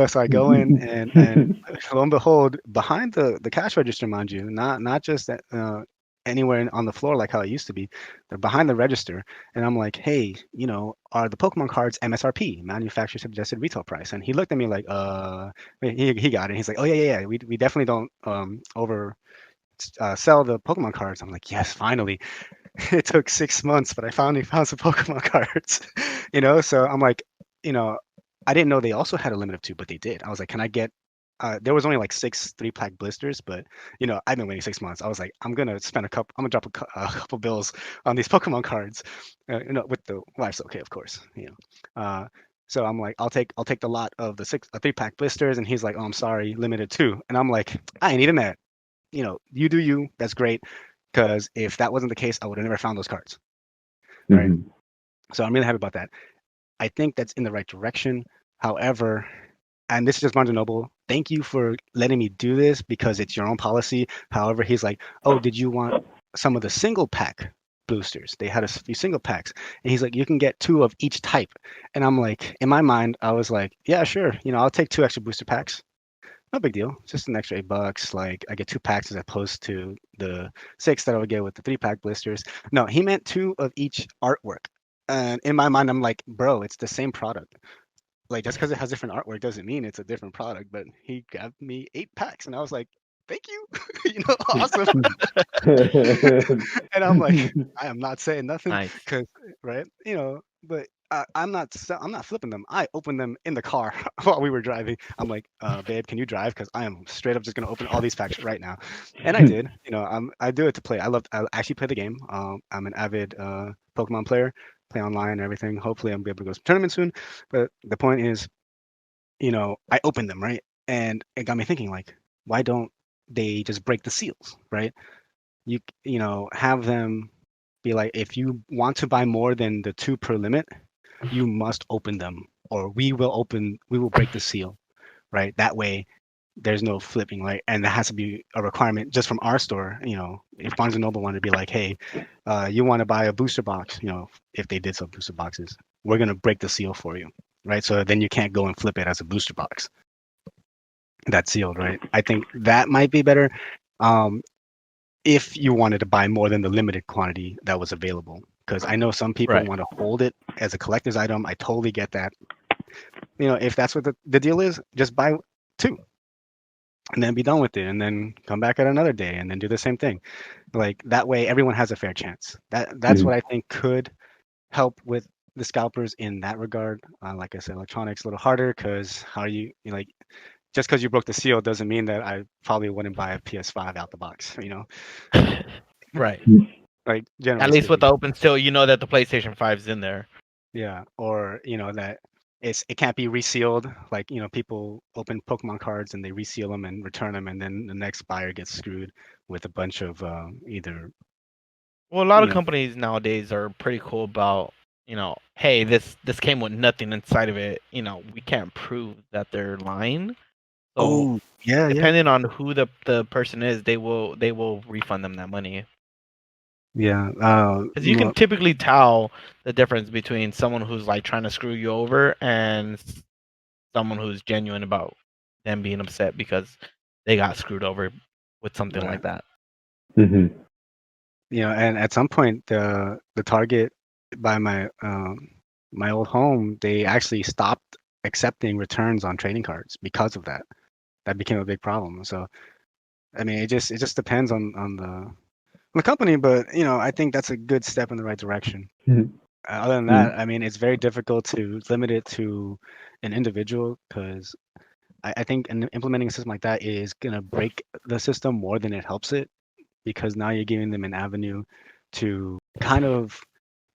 So I go in and lo and behold, behind the cash register, mind you, not just anywhere on the floor like how it used to be. They're behind the register, and I'm like, "Hey, are the Pokemon cards MSRP, manufacturer suggested retail price?" And he looked at me like, he got it. He's like, "Oh yeah. We definitely don't over." Sell the Pokemon cards. I'm like, yes, finally. It took 6 months, but I finally found some Pokemon cards. So I'm like, you know, I didn't know they also had a limit of 2, but they did. I was like, can I get? There was only like 6 3-pack blisters, but I've been waiting 6 months. I was like, I'm gonna spend a couple. I'm gonna drop a couple bills on these Pokemon cards. With the wife's okay, of course. So I'm like, I'll take the lot of the 3-pack blisters, and he's like, oh, I'm sorry, limited 2, and I'm like, I ain't even mad. You do you. That's great. Because if that wasn't the case, I would have never found those cards. Right. Mhm. So I'm really happy about that. I think that's in the right direction. However, and this is just Barnes and Noble. Thank you for letting me do this because it's your own policy. However, he's like, oh, did you want some of the single pack boosters? They had a few single packs. And he's like, you can get 2 of each type. And I'm like, in my mind, I was like, yeah, sure. I'll take 2 extra booster packs. No big deal. It's just an extra $8. Like I get 2 packs as opposed to the 6 that I would get with the 3-pack blisters. No, he meant 2 of each artwork. And in my mind, I'm like, bro, it's the same product. Like just because it has different artwork doesn't mean it's a different product. But he gave me 8 packs, and I was like, thank you. Awesome. And I'm like, I am not saying nothing Nice. because, right? But I'm not flipping them. I opened them in the car while we were driving. I'm like, babe, can you drive? Because I am straight up just gonna open all these packs right now. And I did. I do it to play. I actually play the game. I'm an avid Pokemon player. Play online and everything. Hopefully, I'm gonna be able to go to some tournament soon. But the point is, I opened them right, and it got me thinking like, why don't they just break the seals, right? Have them be like, if you want to buy more than the 2 per limit, you must open them, or we will break the seal, right? That way, there's no flipping, right? And that has to be a requirement just from our store. If Barnes and Noble wanted to be like, hey, you want to buy a booster box, if they did sell booster boxes, we're gonna break the seal for you, right? So then you can't go and flip it as a booster box that's sealed, right? I think that might be better. Um, if you wanted to buy more than the limited quantity that was available. Because I know some people Right. want to hold it as a collector's item. I totally get that. If that's what the deal is, just buy 2 and then be done with it and then come back at another day and then do the same thing. Like that way everyone has a fair chance. That's what Mhm. I think could help with the scalpers in that regard. Like I said, electronics a little harder because how like just because you broke the seal doesn't mean that I probably wouldn't buy a PS5 out the box, Right. like At generally least with speaking. the open still, you know that the PlayStation 5's in there. Yeah, or that it can't be resealed. Like people open Pokemon cards and they reseal them and return them, and then the next buyer gets screwed with a bunch of either Well, a lot of you know. companies nowadays are pretty cool about, hey, this came with nothing inside of it. We can't prove that they're lying. So Oh yeah, yeah. depending on who the person is, they will refund them that money. Yeah. Because you can typically tell the difference between someone who's like trying to screw you over and someone who's genuine about them being upset because they got screwed over with something Right. like that. Mm-hmm. And at some point, the Target by my old home, they actually stopped accepting returns on trading cards because of that. That became a big problem. So, I mean, it just depends on the company, but I think that's a good step in the right direction. Mm-hmm. Other than that, I mean, it's very difficult to limit it to an individual because I think implementing a system like that is gonna break the system more than it helps it, because now you're giving them an avenue to kind of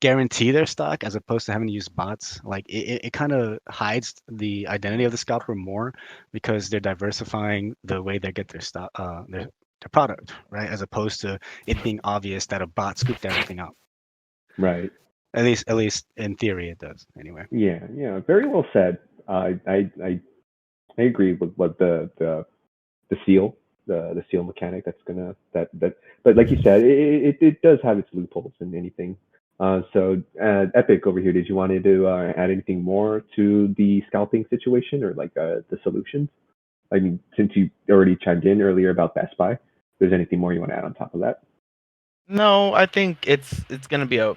guarantee their stock as opposed to having to use bots. Like it kind of hides the identity of the scalper more because they're diversifying the way they get their stock, their product, right? As opposed to it being obvious that a bot scooped everything up. Right. At least in theory, it does. Anyway. Yeah. Yeah. Very well said. I agree with what the seal the seal mechanic that's gonna that but like you said it does have its loopholes in anything. So Epic over here, did you want to add anything more to the scalping situation or like the solutions? I mean, since you already chimed in earlier about Best Buy, if there's anything more you want to add on top of that? No, I think it's gonna be a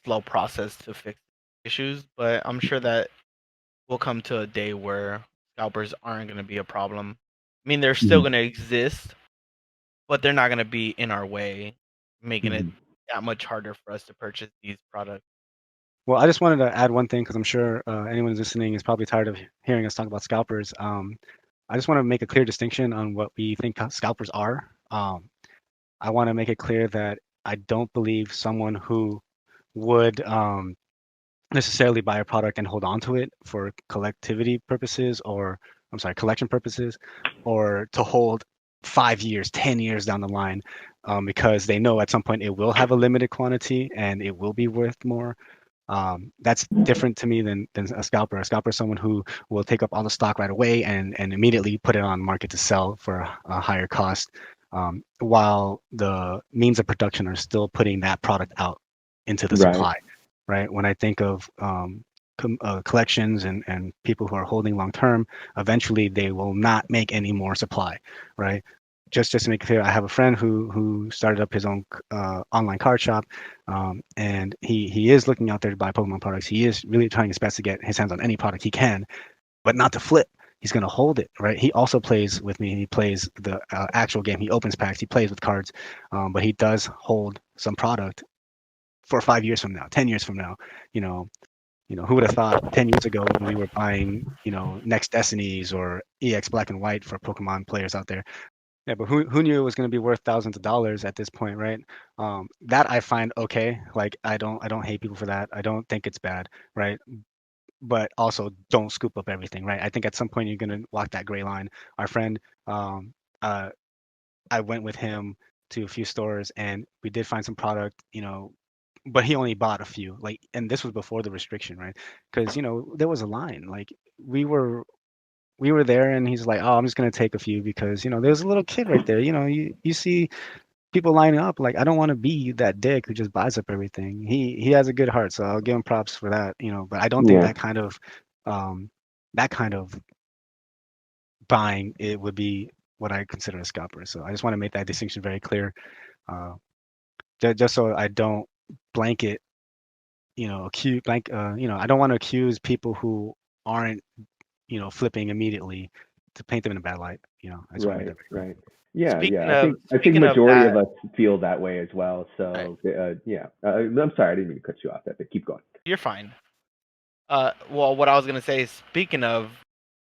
slow process to fix issues, but I'm sure that we'll come to a day where scalpers aren't gonna be a problem. I mean, they're still Mm-hmm. gonna exist, but they're not gonna be in our way, making it Mm-hmm. that much harder for us to purchase these products. Well, I just wanted to add one thing because I'm sure anyone who's listening is probably tired of hearing us talk about scalpers. I just want to make a clear distinction on what we think scalpers are. I want to make it clear that I don't believe someone who would necessarily buy a product and hold on to it for collectivity purposes, or I'm sorry, collection purposes, or to hold 5 years, 10 years down the line, because they know at some point it will have a limited quantity and it will be worth more. That's different to me than a scalper. A scalper is someone who will take up all the stock right away and immediately put it on the market to sell for a higher cost, while the means of production are still putting that product out into the Right. supply, right? When I think of collections and people who are holding long term, eventually they will not make any more supply, right? Just to make it clear, I have a friend who started up his own online card shop, and he is looking out there to buy Pokemon products. He is really trying his best to get his hands on any product he can, but not to flip. He's going to hold it, right? He also plays with me. He plays the actual game. He opens packs. He plays with cards, but he does hold some product for 5 years from now, 10 years from now. You know, who would have thought 10 years ago when we were buying, Next Destinies or EX Black and White for Pokemon players out there. Yeah, but who knew it was going to be worth thousands of dollars at this point, right? That I find okay. Like I don't hate people for that. I don't think it's bad, right? But also don't scoop up everything, right? I think at some point you're going to walk that gray line. Our friend, um, uh, I went with him to a few stores and we did find some product, but he only bought a few. Like, and this was before the restriction, right? Because there was a line. Like we were we were there and he's like, oh, I'm just gonna take a few because there's a little kid right there. You see people lining up. Like I don't want to be that dick who just buys up everything. He has a good heart, so I'll give him props for that. But I don't think Yeah. that kind of buying it would be what I consider a scalper. So I just want to make that distinction very clear, uh, just so I don't blanket, accuse blank. I don't want to accuse people who aren't, flipping immediately to paint them in a bad light. I just want to make Right. that very clear. Right. Yeah. Speaking Yeah. of I think speaking of majority of that, us feel that way as well. right, So yeah. I'm sorry, I didn't mean to cut you off, but keep going. you're fine. Well, what I was gonna say is, speaking of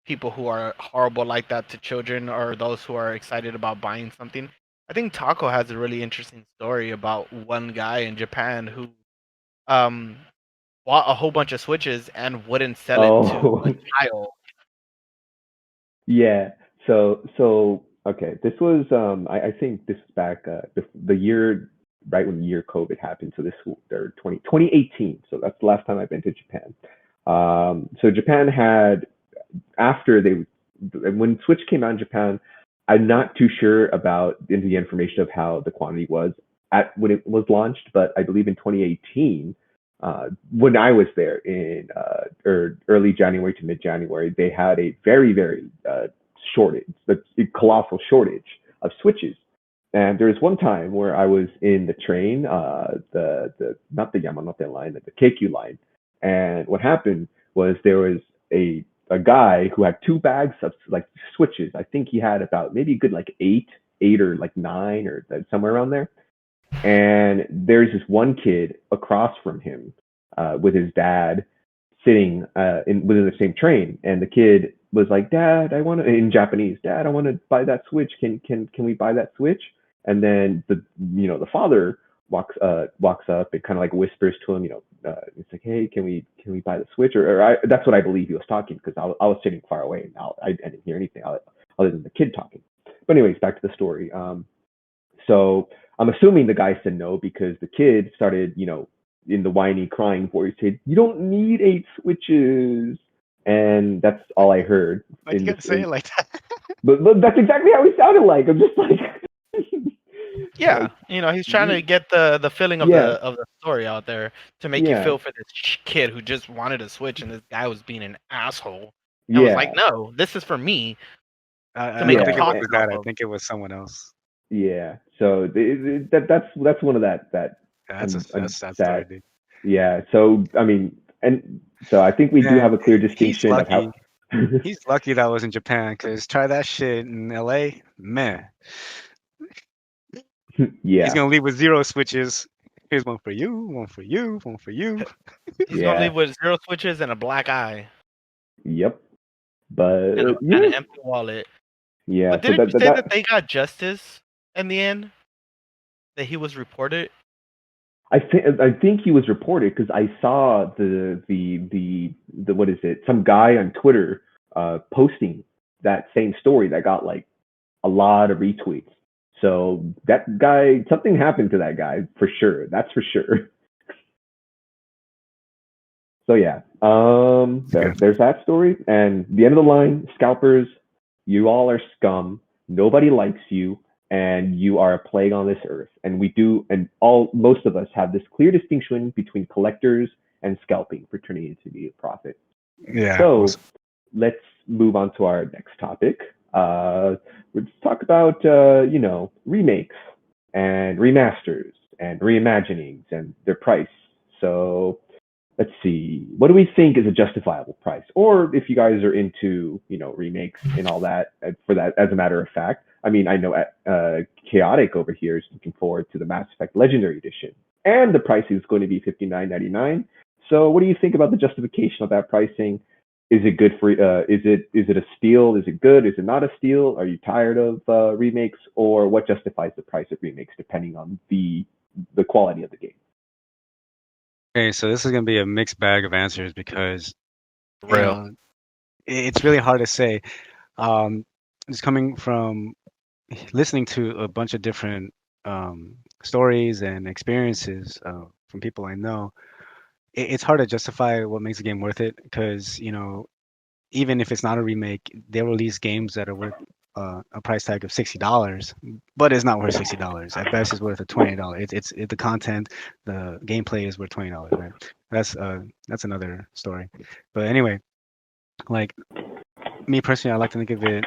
people who are horrible like that to children or those who are excited about buying something, I think Taco has a really interesting story about one guy in Japan who um bought a whole bunch of Switches and wouldn't sell it to a Oh, child. yeah. So okay, this was I think this was back the year right when the year COVID happened. So this or 2018. So that's the last time I've been to Japan. So Japan had after they when Switch came out in Japan, I'm not too sure about the information of how the quantity was at when it was launched, but I believe in 2018, when I was there in early January to mid January, they had a very shortage, a colossal shortage of Switches. And there was one time where I was in the train, the not the Yamanote line, the Keikyu line, and what happened was there was a guy who had two bags of like Switches. I think he had about maybe a good like eight or like nine or somewhere around there. And there's this one kid across from him with his dad sitting within the same train, and the kid was like, "Dad, I want to," in Japanese, "Dad, I want to buy that Switch. Can we buy that Switch?" And then the father walks up and kind of like whispers to him, it's like, "Hey, can we buy the Switch?" That's what I believe he was talking, because I was sitting far away and I didn't hear anything other than the kid talking. But anyways, back to the story. So I'm assuming the guy said no because the kid started, in the whiny crying voice, said, "You don't need 8 Switches." And that's all I heard. Why you gotta say it like that? But that's exactly how he sounded like. I'm just like, Yeah, he's trying to get the feeling of Yeah. the story out there to make you feel for this kid who just wanted a Switch, and this guy was being an asshole. And was like, "No, this is for me." I make don't a think it was profit that. off I of. think it was someone else. Yeah. So that's one of that That's a sad sad. story, dude. Yeah. So I mean, and so I think we do Man, have a clear he's distinction of how. He's lucky that was in Japan, because try that shit in LA, man. He's Yeah. gonna leave with 0 Switches. Here's one for you, one for you, one for you. He's gonna leave with 0 Switches and a black eye Yep. But and an empty wallet. Yeah. But didn't you say that they got justice in the end? That he was reported? I think he was reported because I saw the what is it? Some guy on Twitter posting that same story that got like a lot of retweets. So that guy, something happened to that guy for sure. That's for sure. So yeah, there's that story. And the end of the line, Scalpers, you all are scum. Nobody likes you, and you are a plague on this earth. And most of us have this clear distinction between collectors and scalping for turning into immediate profit. Yeah. So let's move on to our next topic. Let's talk about remakes and remasters and reimaginings and their price. So let's see, what do we think is a justifiable price? Or if you guys are into remakes and all that, for that, as a matter of fact, I mean, I know Chaotic over here is looking forward to the Mass Effect Legendary Edition, and the price is going to be $59.99. So what do you think about the justification of that pricing? Is it good for? Is it a steal? Is it good? Is it not a steal? Are you tired of remakes, or what justifies the price of remakes depending on the quality of the game? Okay, so this is gonna be a mixed bag of answers, because Real. It's really hard to say. It's coming from listening to a bunch of different stories and experiences from people I know. It's hard to justify what makes a game worth it, because even if it's not a remake, they'll release games that are worth a price tag of $60, but it's not worth $60. At best, it's worth a $20. It's the content, the gameplay is worth $20, right? That's another story. But anyway, like me personally, I like to think of it.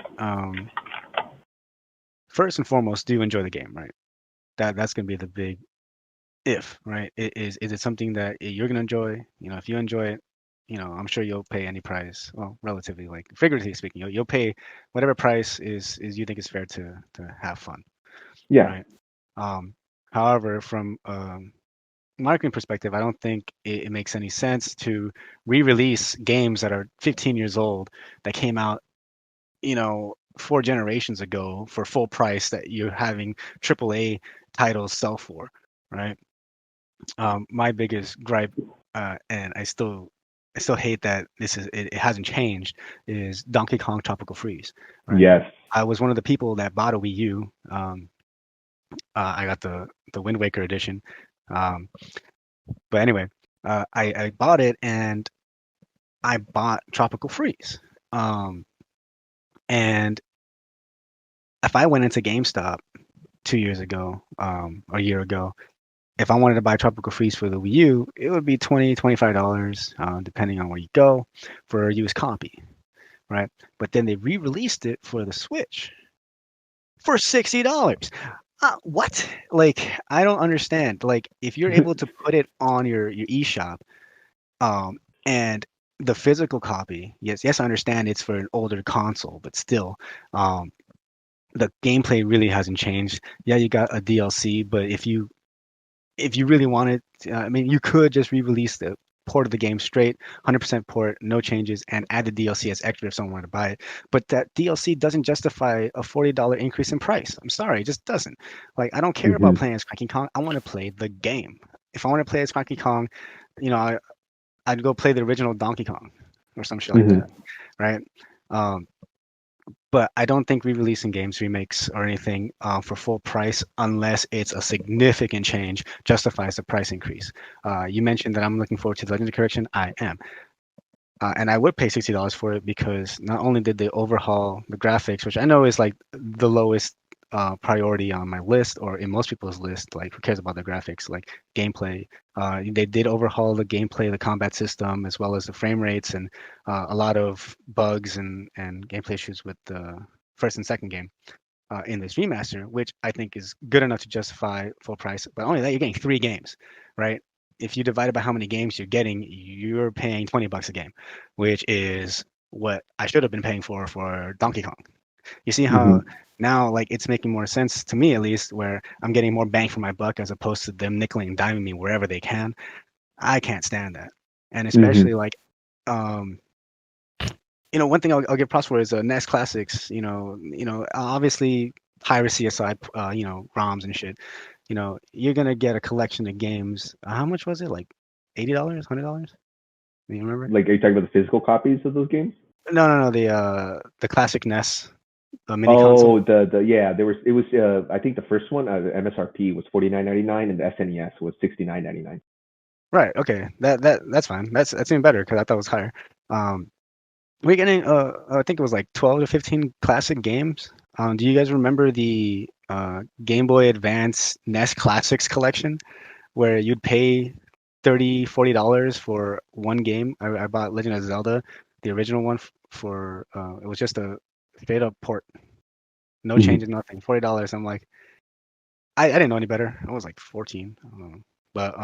First and foremost, do you enjoy the game, right? That's gonna be the big if, right? Is it something that you're gonna enjoy? If you enjoy it, I'm sure you'll pay any price. Well, relatively, like figuratively speaking, you'll pay whatever price is you think is fair to have fun. Yeah. Right. However, from marketing perspective, I don't think it makes any sense to re-release games that are 15 years old that came out, 4 generations ago for full price that you're having AAA titles sell for, right? My biggest gripe, and I still hate that it hasn't changed, is Donkey Kong Tropical Freeze. Right? Yes. I was one of the people that bought a Wii U. I got the Wind Waker edition. But anyway, I bought it, and I bought Tropical Freeze. And if I went into GameStop 2 years ago, or a year ago, if I wanted to buy Tropical Freeze for the Wii U, it would be $20, $25, depending on where you go, for a used copy, right? But then they re-released it for the Switch for $60. What? Like, I don't understand. Like, if you're able to put it on your eShop, and the physical copy, yes, I understand it's for an older console, but still, um, the gameplay really hasn't changed. Yeah, you got a DLC, but if you really wanted, I mean, you could just re-release the port of the game straight, 100% port, no changes, and add the DLC as extra if someone wanted to buy it. But that DLC doesn't justify a $40 increase in price. I'm sorry, it just doesn't. Like, I don't care about Mhm. playing as Cranky Kong. I want to play the game. If I want to play as Cranky Kong, you know, I'd go play the original Donkey Kong or some shit like Mhm. that, right? Um, but I don't think re-releasing games remakes or anything for full price unless it's a significant change justifies the price increase. You mentioned that I'm looking forward to the Legendary Collection. I am. And I would pay $60 for it because not only did they overhaul the graphics, which I know is like the lowest priority on my list or in most people's list, like who cares about the graphics, like gameplay. They did overhaul the gameplay, the combat system, as well as the frame rates and a lot of bugs and gameplay issues with the first and second game in this remaster, which I think is good enough to justify full price. But only that, you're getting 3 games, right? If you divide it by how many games you're getting, you're paying $20 a game, which is what I should have been paying for Donkey Kong. You see how Mhm. now, like, it's making more sense to me, at least, where I'm getting more bang for my buck as opposed to them nickeling and diming me wherever they can. I can't stand that, and especially Mhm. like, um, one thing I'll give props for is NES Classics. Obviously piracy aside, ROMs and shit. You're gonna get a collection of games. How much was it? Like $80, $100? Do you remember? Like, are you talking about the physical copies of those games? No, no, no. The classic NES mini console. Oh, yeah, there was it was I think the first one, the MSRP was 49.99, and the SNES was 69.99. Right. Okay. That's fine. That's even better because I thought it was higher. Um, we're getting I think it was like 12 to 15 classic games. Do you guys remember the Game Boy Advance NES Classics collection where you'd pay $30, $40 for one game? I bought Legend of Zelda, the original one for it was just a straight up port, no Mhm. changes, nothing. $40. I'm like, I didn't know any better. I was like 14. I don't know. But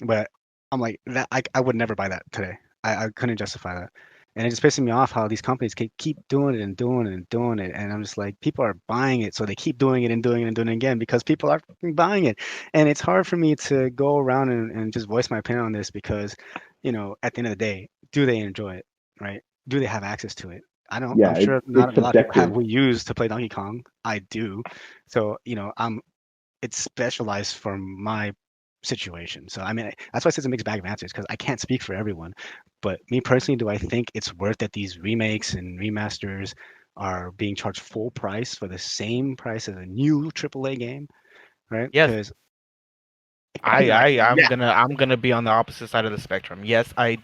But I'm like that. I would never buy that today. I couldn't justify that, and it just pisses me off how these companies keep doing it and doing it and doing it, and I'm just like, people are buying it, so they keep doing it and doing it and doing it again because people are fucking buying it, and it's hard for me to go around and just voice my opinion on this because, at the end of the day, do they enjoy it, right? Do they have access to it? I don't. I'm Yeah, sure it's not a lot of people have subjective. Wii U's to play Donkey Kong. I do, so it's specialized for my situation. So I mean, that's why I said it's a mixed bag of answers because I can't speak for everyone. But me personally, do I think it's worth that these remakes and remasters are being charged full price for the same price as a new AAA game, right? Yes, Because I I, feel like, I I'm yeah, gonna be on the opposite side of the spectrum. Yes, I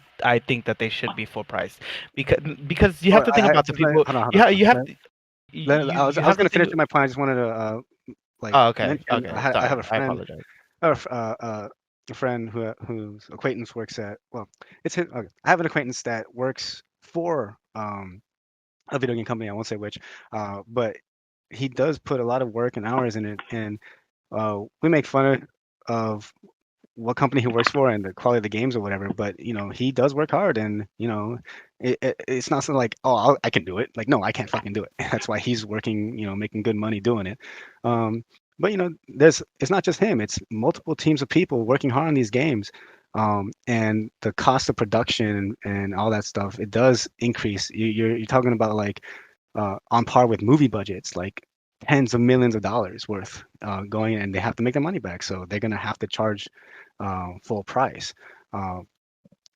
think that they should be full price because you oh, have to think about the people. hold on. You have to I you was have to gonna finish think. my point. I just wanted to like Oh, okay, mention okay. I have Sorry, a I friend apologize. or a friend whose acquaintance works at it's his okay. I have an acquaintance that works for a video game company. I won't say which, but he does put a lot of work and hours in it, and we make fun of what company he works for and the quality of the games or whatever. But he does work hard, and it's not something like, oh, I can do it. Like, no, I can't fucking do it. That's why he's working, making good money doing it. Um, but it's not just him. It's multiple teams of people working hard on these games. And the cost of production and all that stuff, it does increase. You're talking about like on par with movie budgets, like tens of millions of dollars worth going in, and they have to make their money back. So they're gonna have to charge full price. Uh,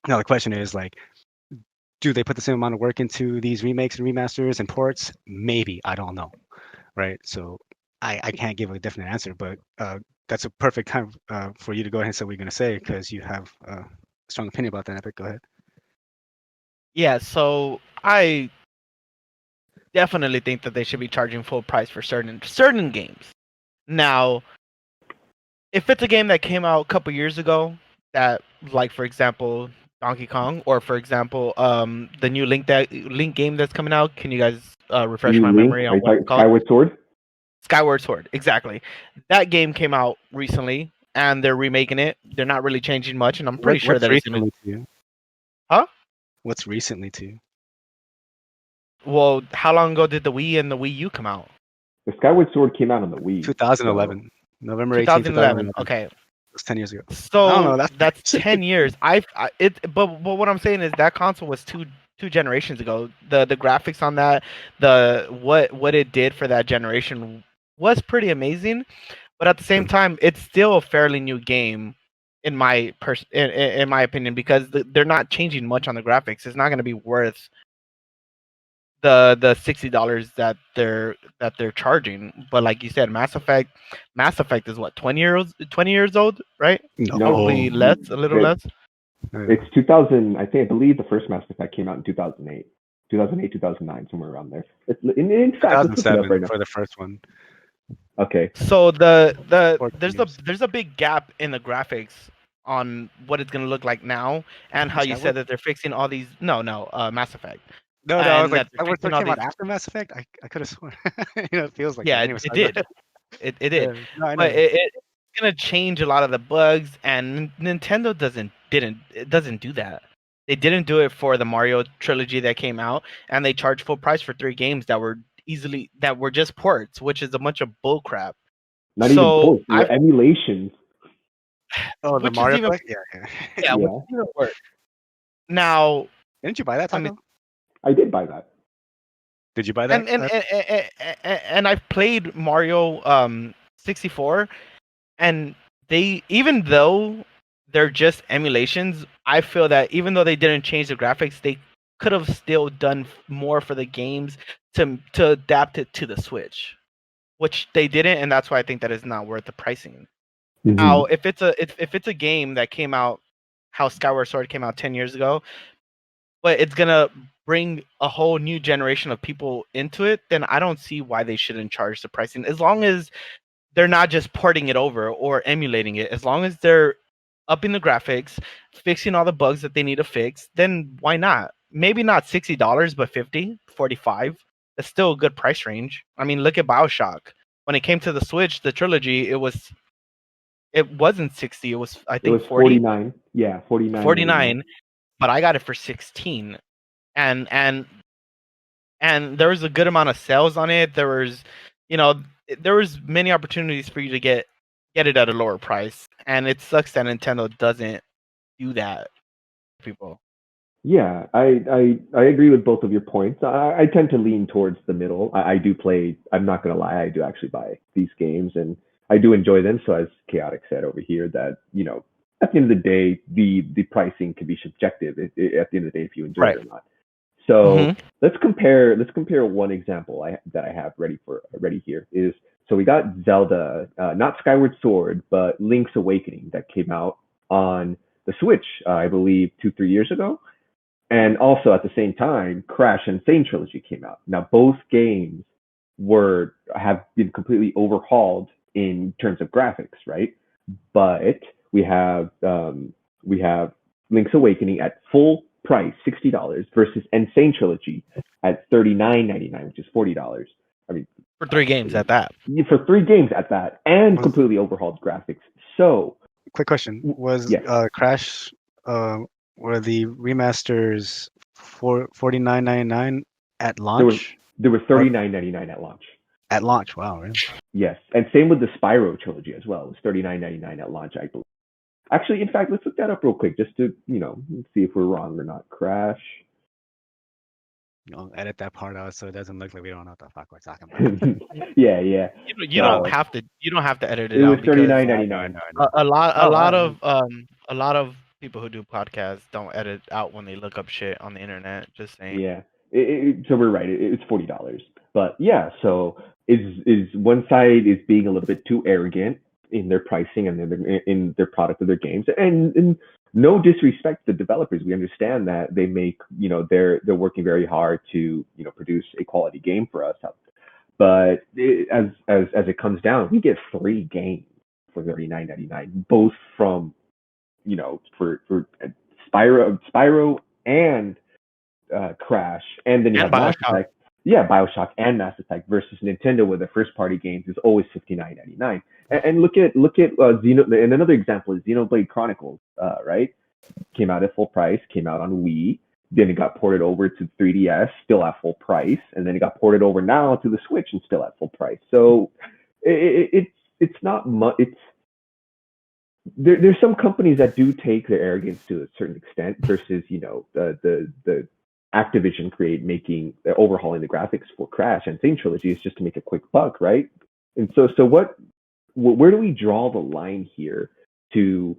Now the question is like, do they put the same amount of work into these remakes and remasters and ports? Maybe, I don't know, right? So I can't give a definite answer, but that's a perfect time for you to go ahead and say what you're gonna say because you have a strong opinion about that. Epic, go ahead. Yeah, so I definitely think that they should be charging full price for certain games. Now, if it's a game that came out a couple years ago, that like for example Donkey Kong, or for example the new Link game that's coming out, can you guys refresh New my Link? memory Are on you what talking it's called? Skyward Sword? Skyward Sword, exactly. That game came out recently, and they're remaking it. They're not really changing much, and I'm pretty sure What's that it's gonna. recently to you? Huh? What's recently to you? Well, how long ago did the Wii and the Wii U come out? The Skyward Sword came out on the Wii. 2011. November 18th, 2011. 2011. Okay, That's 10 years ago. I don't so know. that's 10 years. But what I'm saying is that console was two generations ago. The graphics on that, the what it did for that generation was pretty amazing. But at the same time, it's still a fairly new game in in my opinion, because they're not changing much on the graphics. It's not going to be worth the $60 that they're charging. But like you said, Mass Effect is what, 20 years old, right? No. Probably less, a little less. It's 2000. I believe the first Mass Effect came out in 2008. 2008, 2009, somewhere around there. In fact, let's look it up 2007 right now. for the first one. Okay. So there's 14 years. there's a big gap in the graphics on what it's gonna look like now, and how you said that they're fixing all these. No, Mass Effect. No, I was And like, that they're I was fixing all talking about these. after Mass Effect. I could have sworn. It feels like Yeah, that. it, Anyway, it sorry, go did. ahead. It did. No, I know. But it's gonna change a lot of the bugs, and Nintendo doesn't do that. They didn't do it for the Mario trilogy that came out, and they charged full price for 3 games that were just ports, which is a bunch of bull crap. Not even So ports, they were emulations. Oh, the which is Mario even Play? Yeah. yeah, which is even worse. Now, Didn't you buy that, I Taco? mean, I did buy that. Did you buy that? and I've played Mario 64, and even though they're just emulations, I feel that even though they didn't change the graphics, they could have still done more for the games to adapt it to the Switch, which they didn't, and that's why I think that it's not worth the pricing. Mhm. Now, if it's a game that came out, how Skyward Sword came out 10 years ago, but it's gonna bring a whole new generation of people into it, then I don't see why they shouldn't charge the pricing. As long as they're not just porting it over or emulating it, as long as they're upping the graphics, fixing all the bugs that they need to fix, then why not? Maybe not $60, but 50, 45. That's still a good price range. I mean, look at BioShock. When it came to the Switch, the trilogy, it wasn't 60, it was I It think was 40. 49. Yeah, 49. 49, but I got it for 16. And there was a good amount of sales on it. There was, there was many opportunities for you to get it at a lower price, and it sucks that Nintendo doesn't do that for people. Yeah, I agree with both of your points. I tend to lean towards the middle. I do play. I'm not gonna lie. I do actually buy these games, and I do enjoy them. So as Chaotic said over here, that at the end of the day, the pricing can be subjective. At the end of the day, if you enjoy it or not. So let's compare one example that I have ready here is, so we got Zelda, not Skyward Sword, but Link's Awakening, that came out on the Switch, I believe 2-3 years ago. And also at the same time, Crash and Sane Trilogy came out. Now both games have been completely overhauled in terms of graphics, right? But we have Link's Awakening at full price, $60, versus Insane Trilogy at $39.99, which is $40. I mean, for 3 games at that. For 3 games at that, and completely overhauled graphics. So, quick question: was Crash were the remasters for $49.99 at launch? There were $39.99 at launch. At launch, wow, really? Yes, and same with the Spyro trilogy as well. It was $39.99 at launch, I believe. Actually, in fact, let's look that up real quick just to see if we're wrong or not. Crash. Edit that part out so it doesn't look like we don't know what the fuck we're talking about. Yeah. You don't have to. You don't have to edit it It out. was $39.99. A lot of people who do podcasts don't edit out when they look up shit on the internet. Just saying. Yeah. So we're right. It's $40. But yeah, so is one side is being a little bit too arrogant in their pricing and in their product of their games, and no disrespect to developers. We understand that they make they're working very hard to produce a quality game for us. But as it comes down, we get 3 games for $39.99, both from for Spyro and Crash, and then you And have Mass Bioshock. Effect. Yeah, Bioshock and Mass Effect versus Nintendo, where the first party games is always $59.99. And look at and another example is Xenoblade Chronicles, right? Came out at full price, came out on Wii, then it got ported over to 3DS, still at full price, and then it got ported over now to the Switch and still at full price. So it's not much. There's some companies that do take their arrogance to a certain extent versus the Activision making overhauling the graphics for Crash and Theme Trilogy is just to make a quick buck, right? And so where do we draw the line here to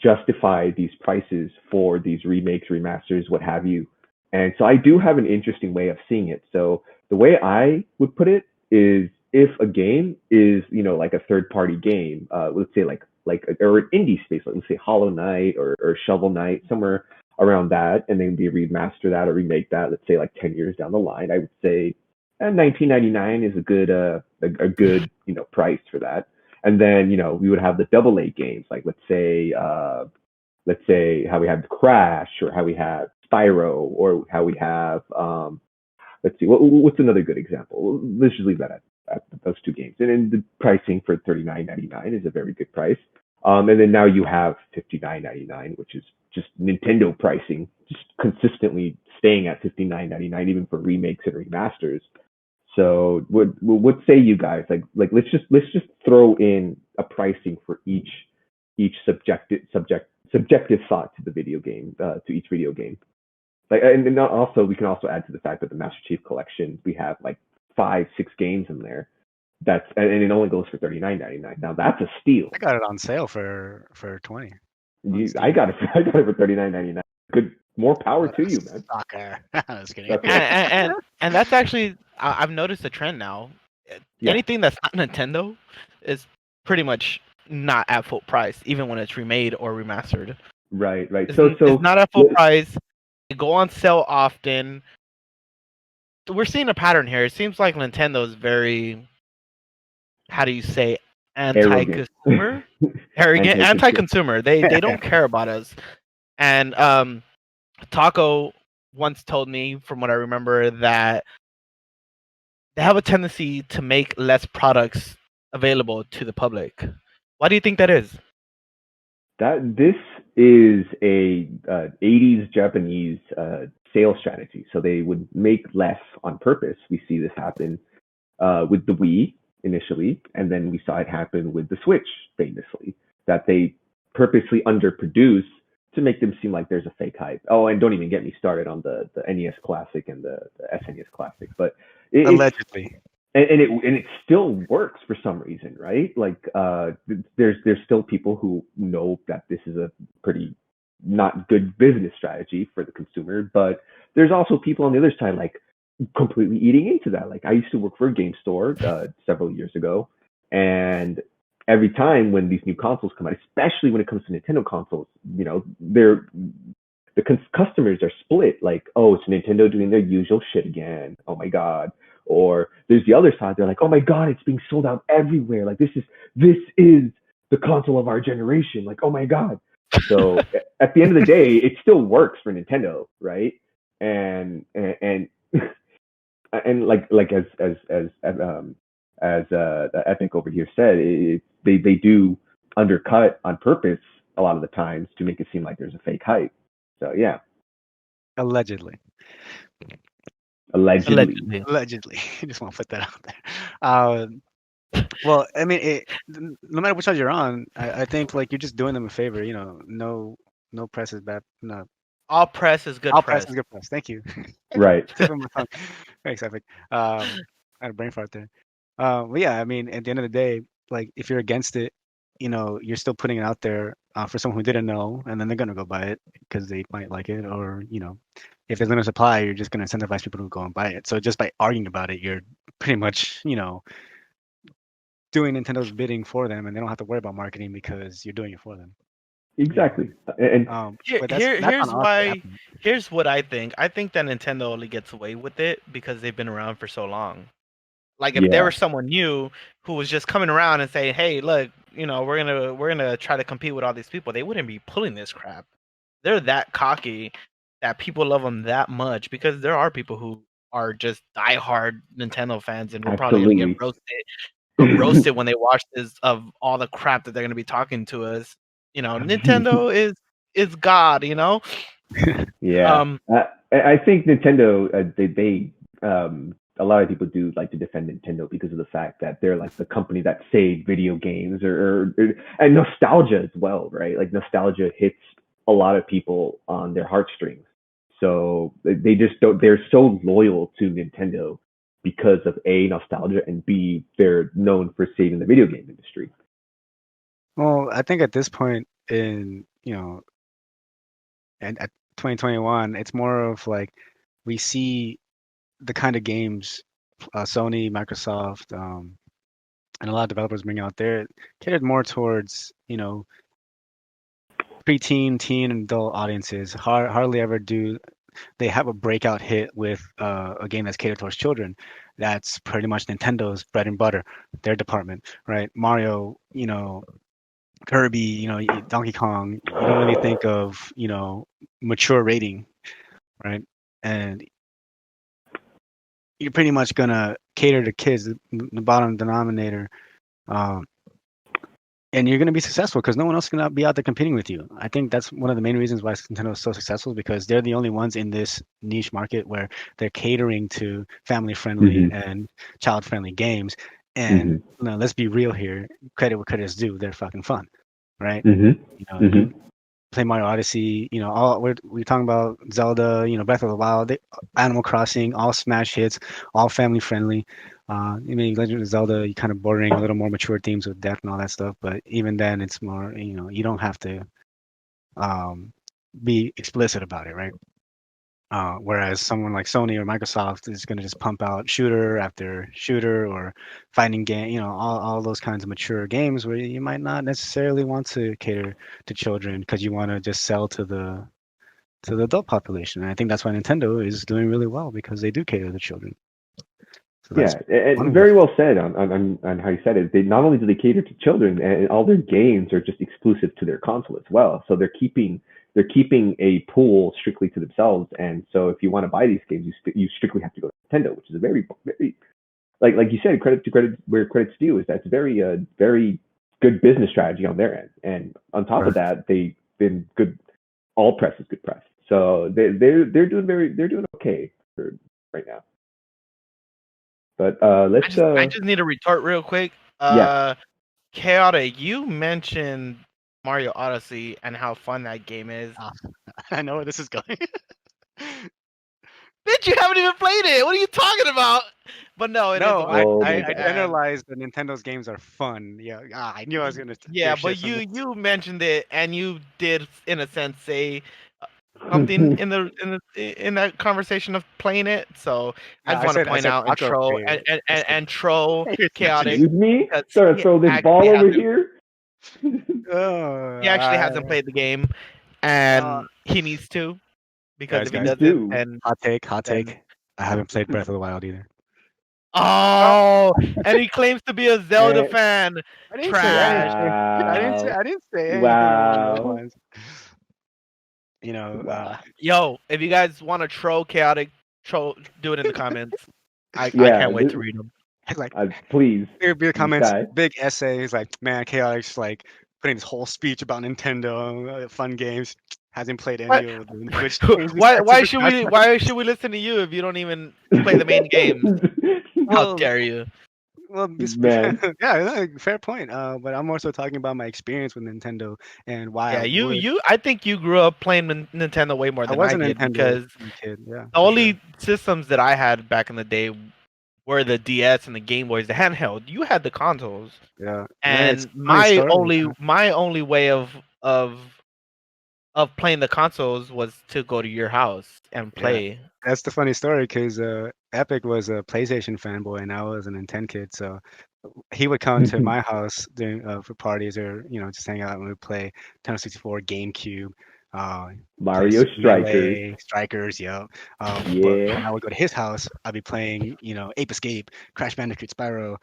justify these prices for these remakes, remasters, what have you? And so I do have an interesting way of seeing it. So the way I would put it is, if a game is like a third party game, let's say or an indie space, like let's say Hollow Knight or Shovel Knight, somewhere around that, and then we remaster that or remake that, let's say like 10 years down the line, I would say $19.99 is a good price for that. And then we would have the AA games, like let's say how we have Crash, or how we have Spyro, or how we have let's see, what's another good example? Let's just leave that at those 2 games. And then the pricing for $39.99 is a very good price. And then now you have $59.99, which is just Nintendo pricing, just consistently staying at $59.99, even for remakes and remasters. So what say you guys? Like let's just throw in a pricing for each subjective thought to the video game, to each video game. And also we can also add to the fact that the Master Chief Collection, we have like 5-6 games in there. And it only goes for $39.99. Now that's a steal. I got it on sale for 20. I got it for $39.99. Good, more power to you, man. Soccer. I was kidding. And that's actually, I've noticed a trend now. Yeah. Anything that's not Nintendo is pretty much not at full price, even when it's remade or remastered. Right. It's not at full price. They go on sale often. We're seeing a pattern here. It seems like Nintendo is very, how do you say, anti-consumer? Arrogant, anti-consumer. They don't care about us. And Taco once told me, from what I remember, that they have a tendency to make less products available to the public. Why do you think that is? This is a 80s Japanese sales strategy. So they would make less on purpose. We see this happen with the Wii initially, and then we saw it happen with the Switch famously, that they purposely underproduce to make them seem like there's a fake hype. Oh, and don't even get me started on the NES Classic and the SNES Classic, but allegedly. And it still works for some reason, right? Like there's still people who know that this is a pretty not good business strategy for the consumer, but there's also people on the other side like completely eating into that. Like I used to work for a game store several years ago, and every time when these new consoles come out, especially when it comes to Nintendo consoles, customers are split. Like, oh, it's Nintendo doing their usual shit again. Oh my god. Or there's the other side. They're like, oh my god, it's being sold out everywhere. Like this is the console of our generation. Like, oh my god. So at the end of the day, it still works for Nintendo, right? And like as Epic over here said, they do undercut on purpose a lot of the times to make it seem like there's a fake hype. So yeah. Allegedly. I just want to put that out there. Well, I mean, no matter which side you're on, I think like you're just doing them a favor. No press is bad. No. All press is good All press. press is good press. Thank you. Right. Thanks, Epic. I had a brain fart there. Well, yeah, I mean, at the end of the day, like if you're against it, you're still putting it out there for someone who didn't know, and then they're gonna go buy it because they might like it, or if there's limited supply, you're just gonna incentivize people to go and buy it. So just by arguing about it, you're pretty much doing Nintendo's bidding for them, and they don't have to worry about marketing because you're doing it for them. Exactly. And here's what I think. I think that Nintendo only gets away with it because they've been around for so long. Like if there Yeah, was someone new who was just coming around and saying, "Hey, look, we're gonna try to compete with all these people," they wouldn't be pulling this crap. They're that cocky that people love them that much because there are people who are just diehard Nintendo fans and we're probably gonna get absolutely. roasted when they watch this of all the crap that they're gonna be talking to us. Nintendo is God. Yeah, Um, I think Nintendo, a lot of people do like to defend Nintendo because of the fact that they're like the company that saved video games, and nostalgia as well, right? Like nostalgia hits a lot of people on their heartstrings. So they just don't. They're so loyal to Nintendo because of A, nostalgia, and B, they're known for saving the video game industry. Well, I think at this point in, and at 2021, it's more of like we see the kind of games Sony, Microsoft, and a lot of developers bring out there catered more towards, preteen, teen, and adult audiences. Hardly ever do they have a breakout hit with a game that's catered towards children. That's pretty much Nintendo's bread and butter, their department, right? Mario, Kirby, Donkey Kong. You don't really think of, mature rating, right? And you're pretty much gonna cater to kids, the bottom denominator. Um, and you're going to be successful because no one else is going to be out there competing with you. I think that's one of the main reasons why Nintendo is so successful because they're the only ones in this niche market where they're catering to family-friendly Mm-hmm. and child-friendly games. Mm-hmm. And let's be real here. Credit where credit is due. They're fucking fun, right? Mm-hmm. Mm-hmm. You play Mario Odyssey. All we're talking about Zelda. Breath of the Wild, Animal Crossing, all smash hits, all family-friendly. Legend of Zelda, you kind of bordering a little more mature themes with death and all that stuff, but even then, it's more, you don't have to um, be explicit about it, right? Whereas someone like Sony or Microsoft is going to just pump out shooter after shooter or fighting game, all those kinds of mature games where you might not necessarily want to cater to children because you want to just sell to the adult population. And I think that's why Nintendo is doing really well because they do cater to children. So that's Yeah, one and of the very well said on how you said it. They not only do they cater to children, and all their games are just exclusive to their console as well. So they're keeping a pool strictly to themselves. And so if you want to buy these games, you strictly have to go to Nintendo, which is a very very like you said, credit where credit's due is that's very good business strategy on their end. And on top of right. that, they've been good. All press is good press. So they're doing okay for right now. But I just need to retort real quick. yeah. Chaotic, you mentioned Mario Odyssey and how fun that game is. I know where this is going. Bitch, you haven't even played it. What are you talking about? But no, it is No, a I, fun Oh I, my game, I god. and generalized that Nintendo's games are fun. Yeah, I knew I was gonna yeah, hear but shit from you mentioned it, and you did, in a sense, say something in that conversation of playing it. So I No, just I want to said I point said out and Taco troll Fair. I said, and troll Chaotic Excuse me? because Trying to throw this ball over here? oh, he actually hasn't played the game, uh, and he needs to because guys, if he guys, Please doesn't, do. hot then take. I haven't played Breath of the Wild either. oh, and he claims to be a Zelda Eh, fan. I didn't say Trash. anything. wow. I didn't say anything along those Wow. lines. Wow. Yo, if you guys want to troll Chaotic, do it in the comments. I Yeah, can't wait to read them. Like please, big this comments, guy. big essays. Like, man, Chaotic's like putting this whole speech about Nintendo, fun games. Hasn't played any What? of the Switch games besides Why Super should Smash we Bros. why should we listen to you if you don't even play the main games? How Well, dare you? well, Man. yeah, no, fair point. But I'm also talking about my experience with Nintendo and why I Yeah, would. I think you grew up playing Nintendo way more I than was I a did Nintendo because kid, yeah, the for sure. only systems that I had back in the day were the DS and the Game Boys, the handheld. You had the consoles, Yeah, and it's and a funny story. my only way of playing the consoles was to go to your house and Yeah, play. that's the funny story because Epic was a PlayStation fanboy and I was a Nintendo kid. So he would come to my house during for parties or just hang out and we would play Nintendo 64, GameCube. Mario Strikers. Melee, Strikers, yeah. But Yeah. when I would go to his house, I'd be playing, Ape Escape, Crash Bandicoot, Spyro.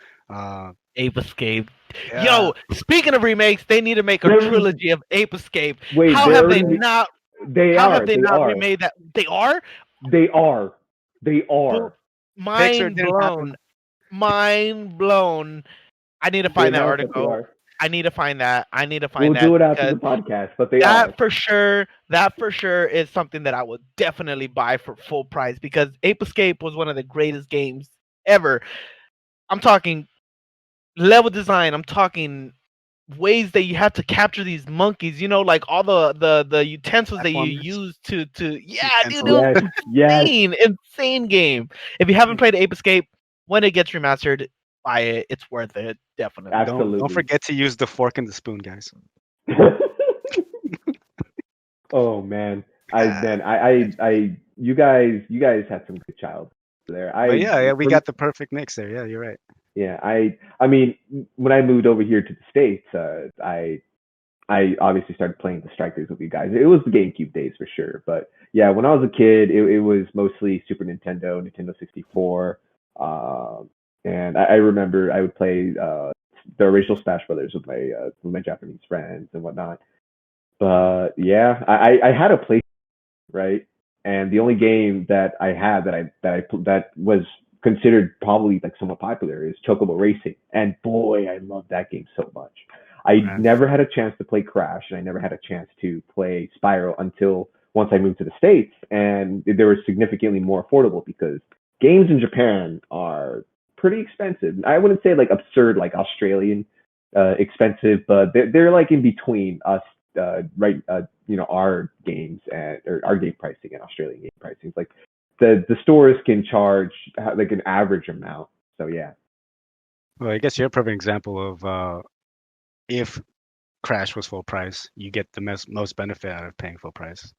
Ape Escape. Yeah. Yo, speaking of remakes, they need to make a They're- trilogy of Ape Escape. Wait, How they're have they already- not? They How are. have they They not are. remade that? They are. They are. They are. Mind didn't happen. blown. Mind blown. I need to They find that announced that they article. are. I need to find that. I need to We'll find that. do it after the because podcast, but they that are. for sure. That for sure is something that I would definitely buy for full price because Ape Escape was one of the greatest games ever. I'm talking level design. I'm talking ways that you have to capture these monkeys. Like all the utensils that you Platformers. use to yeah, dude, Utensils. it was Yes. insane game. If you haven't played Ape Escape, when it gets remastered, buy it. It's worth it, definitely. Absolutely. Don't forget to use the fork and the spoon, guys. Oh man, you guys had some good child there. But yeah, we got the perfect mix there. Yeah, you're right. Yeah, I mean, when I moved over here to the States, I obviously started playing the Strikers with you guys. It was the GameCube days for sure, but yeah, when I was a kid, it was mostly Super Nintendo, Nintendo 64, and I remember I would play the original Smash Brothers with my Japanese friends and whatnot. But yeah, I had a PlayStation, right? And the only game that I had that was considered probably like somewhat popular is Chocobo Racing. And boy, I love that game so much. I Man. never had a chance to play Crash, and I never had a chance to play Spyro until once I moved to the States, and they were significantly more affordable because games in Japan are pretty expensive. I wouldn't say like absurd, like Australian expensive, but they're like in between us, our games or our game pricing and Australian game pricing. It's like the stores can charge like an average amount. So yeah. Well, I guess you're a perfect example of if Crash was full price, you get the most benefit out of paying full price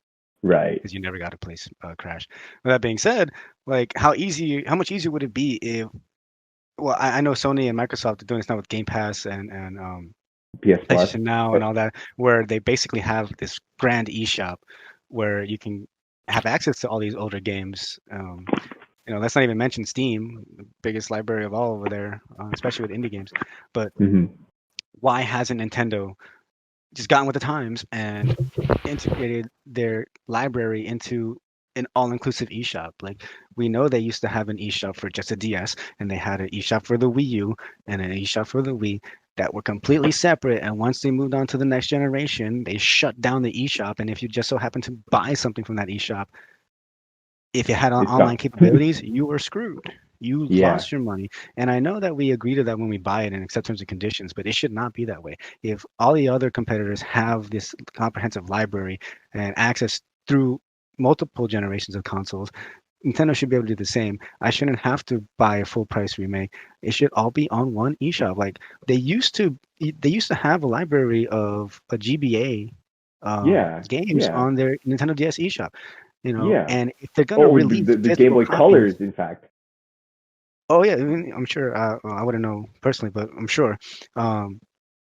Right. because you never got to play Crash. With that being said, like how much easier would it be if? Well, I know Sony and Microsoft are doing this now with Game Pass and PS Plus. PlayStation Now and all that, where they basically have this grand eShop where you can have access to all these older games. Let's not even mention Steam, the biggest library of all over there, especially with indie games. But why hasn't Nintendo just gotten with the times and integrated their library into an all-inclusive eShop? Like we know they used to have an eShop for just a DS, and they had an eShop for the Wii U and an eShop for the Wii that were completely separate. And once they moved on to the next generation, they shut down the eShop. And if you just so happen to buy something from that eShop, if you had online capabilities, you were screwed. You lost your money. And I know that we agree to that when we buy it and accept terms and conditions, but it should not be that way. If all the other competitors have this comprehensive library and access through multiple generations of consoles, Nintendo should be able to do the same. I shouldn't have to buy a full price remake. It should all be on one eShop. Like they used to have a library of a GBA games on their Nintendo DS eShop. And if they're gonna release the Game Boy Colors, in fact. Oh yeah, I mean, I'm sure. I wouldn't know personally, but I'm sure that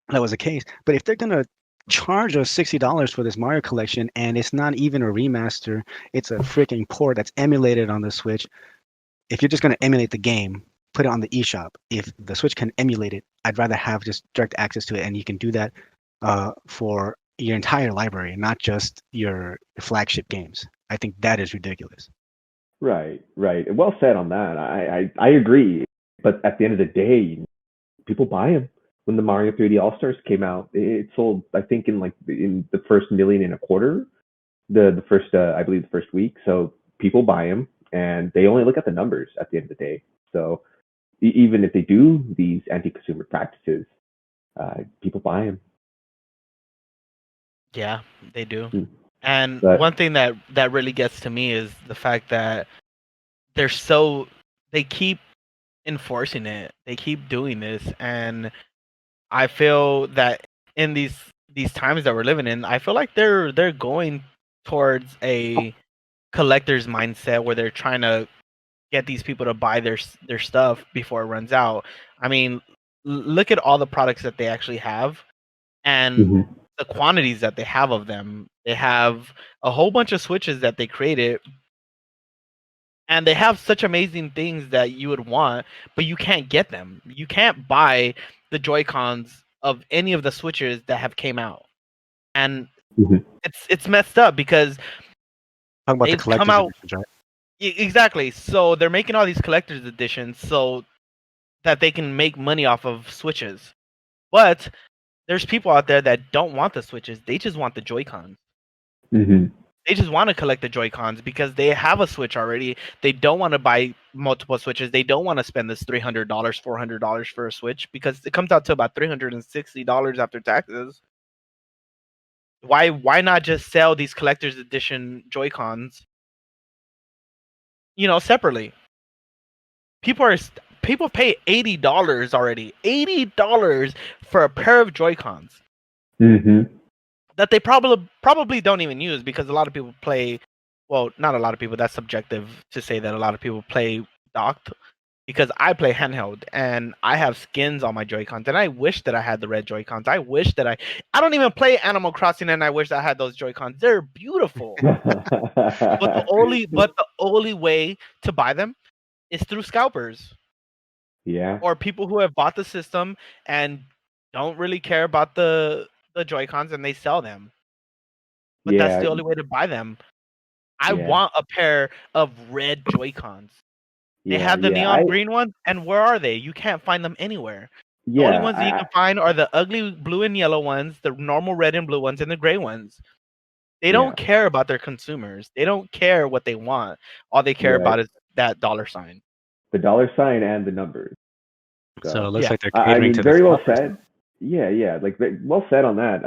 was the case. But if they're gonna charge us $60 for this Mario collection, and it's not even a remaster, it's a freaking port that's emulated on the Switch. If you're just gonna emulate the game, put it on the eShop. If the Switch can emulate it, I'd rather have just direct access to it, and you can do that for your entire library, not just your flagship games. I think that is ridiculous. Right. Well said on that. I agree. But at the end of the day, people buy them. When the Mario 3D All Stars came out, it sold, I think, in the first 1.25 million, the first, I believe, the first week. So people buy them, and they only look at the numbers at the end of the day. So even if they do these anti-consumer practices, people buy them. Yeah, they do. And one thing that really gets to me is the fact that they keep enforcing it. They keep doing this, and I feel that in these times that we're living in, I feel like they're going towards a collector's mindset where they're trying to get these people to buy their stuff before it runs out. I mean, look at all the products that they actually have and the quantities that they have of them. They have a whole bunch of Switches that they created, and they have such amazing things that you would want, but you can't get them. You can't buy the Joy-Cons of any of the Switches that have came out, and Mhm. it's messed up because Talking about the they've come collector's out editions, right? exactly. So they're making all these collector's editions so that they can make money off of Switches, but there's people out there that don't want the Switches. They just want the Joy-Cons. Mhm. They just want to collect the Joy-Cons because they have a Switch already. They don't want to buy multiple Switches. They don't want to spend this $300, $400 for a Switch because it comes out to about $360 after taxes. Why not just sell these collector's edition Joy-Cons, separately? People pay $80 already. $80 for a pair of Joy-Cons Mhm. that they probably don't even use because a lot of people play. Well, not a lot of people. That's subjective to say that a lot of people play docked because I play handheld and I have skins on my Joy-Cons and I wish that I had the red Joy-Cons. I wish that I don't even play Animal Crossing and I wish I had those Joy-Cons. They're beautiful. But the only way to buy them is through scalpers Yeah. or people who have bought the system and don't really care about the Joy-Cons and they sell them. But that's Yeah. the only way to buy them. I Yeah. want a pair of red Joy-Cons. They Yeah. have the Yeah. neon green ones, and where are they? You can't find them anywhere. The only Yeah. ones that you can find are the ugly blue and yellow ones, the normal red and blue ones, and the gray ones. They Yeah. don't care about their consumers. They don't care what they want. All they care Yeah. about is that dollar sign. The dollar sign and the numbers. So it So looks Yeah. like they're I catering mean, to the very well scalpers. said. Yeah. Yeah. Like well said on that.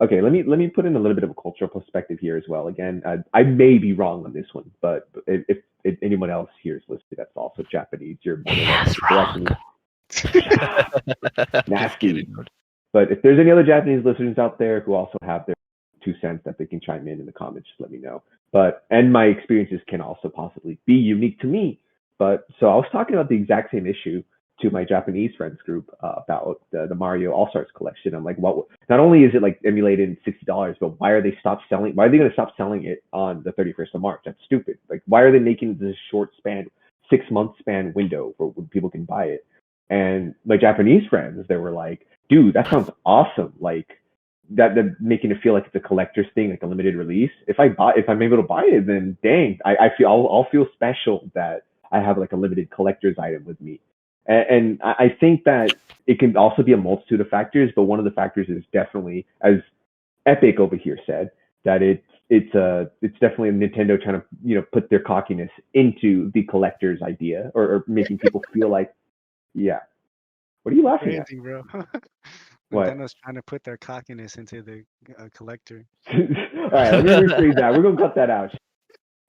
Okay, let me put in a little bit of a cultural perspective here as well. Again, I may be wrong on this one, but if anyone else here is listening that's also Japanese, you're more than welcome to correct me. Just Nasty. kidding. But if there's any other Japanese listeners out there who also have their 2 cents that they can chime in the comments, just let me know. And my experiences can also possibly be unique to me. But so I was talking about the exact same issue to my Japanese friends group about the Mario All Stars collection. I'm like, what? Not only is it like emulated in $60, but why are they stop selling? Why are they going to stop selling it on the 31st of March? That's stupid. Like, why are they making this short span, 6 month span window for when people can buy it? And my Japanese friends, they were like, dude, that sounds awesome. Like that making it feel like it's a collector's thing, like a limited release. If I'm able to buy it, then dang, I feel I'll feel special that I have like a limited collector's item with me. And I think that it can also be a multitude of factors, but one of the factors is definitely, as Epic over here said, that it's definitely Nintendo trying to put their cockiness into the collector's idea, or making people feel like, yeah. What are you laughing at? Crazy, bro. What? Nintendo's trying to put their cockiness into the collector. All right, let me rephrase that. We're gonna cut that out.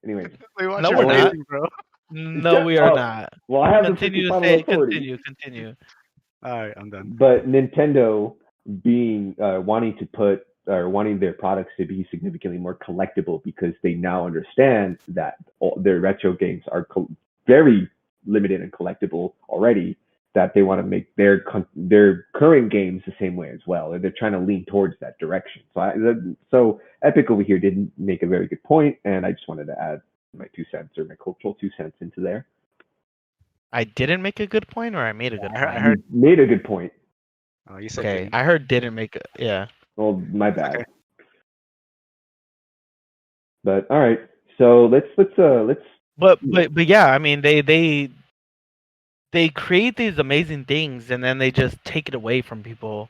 Anyway, Wait, watch No, your we're not. phrasing, bro. No, we are oh, not. well, I have Continue the to final say. authority. Continue. All right, I'm done. But Nintendo being wanting to put or wanting their products to be significantly more collectible because they now understand that their retro games are very limited and collectible already. That they want to make their current games the same way as well, or they're trying to lean towards that direction. So Epic over here didn't make a very good point, and I just wanted to add my 2 cents or my cultural 2 cents into there. I didn't make a good point, or I made a good point. I heard. You made a good point. Oh, you said Okay, didn't. I heard didn't make. Yeah. Well, my bad. Okay. But all right, so let's. But yeah, I mean they create these amazing things and then they just take it away from people.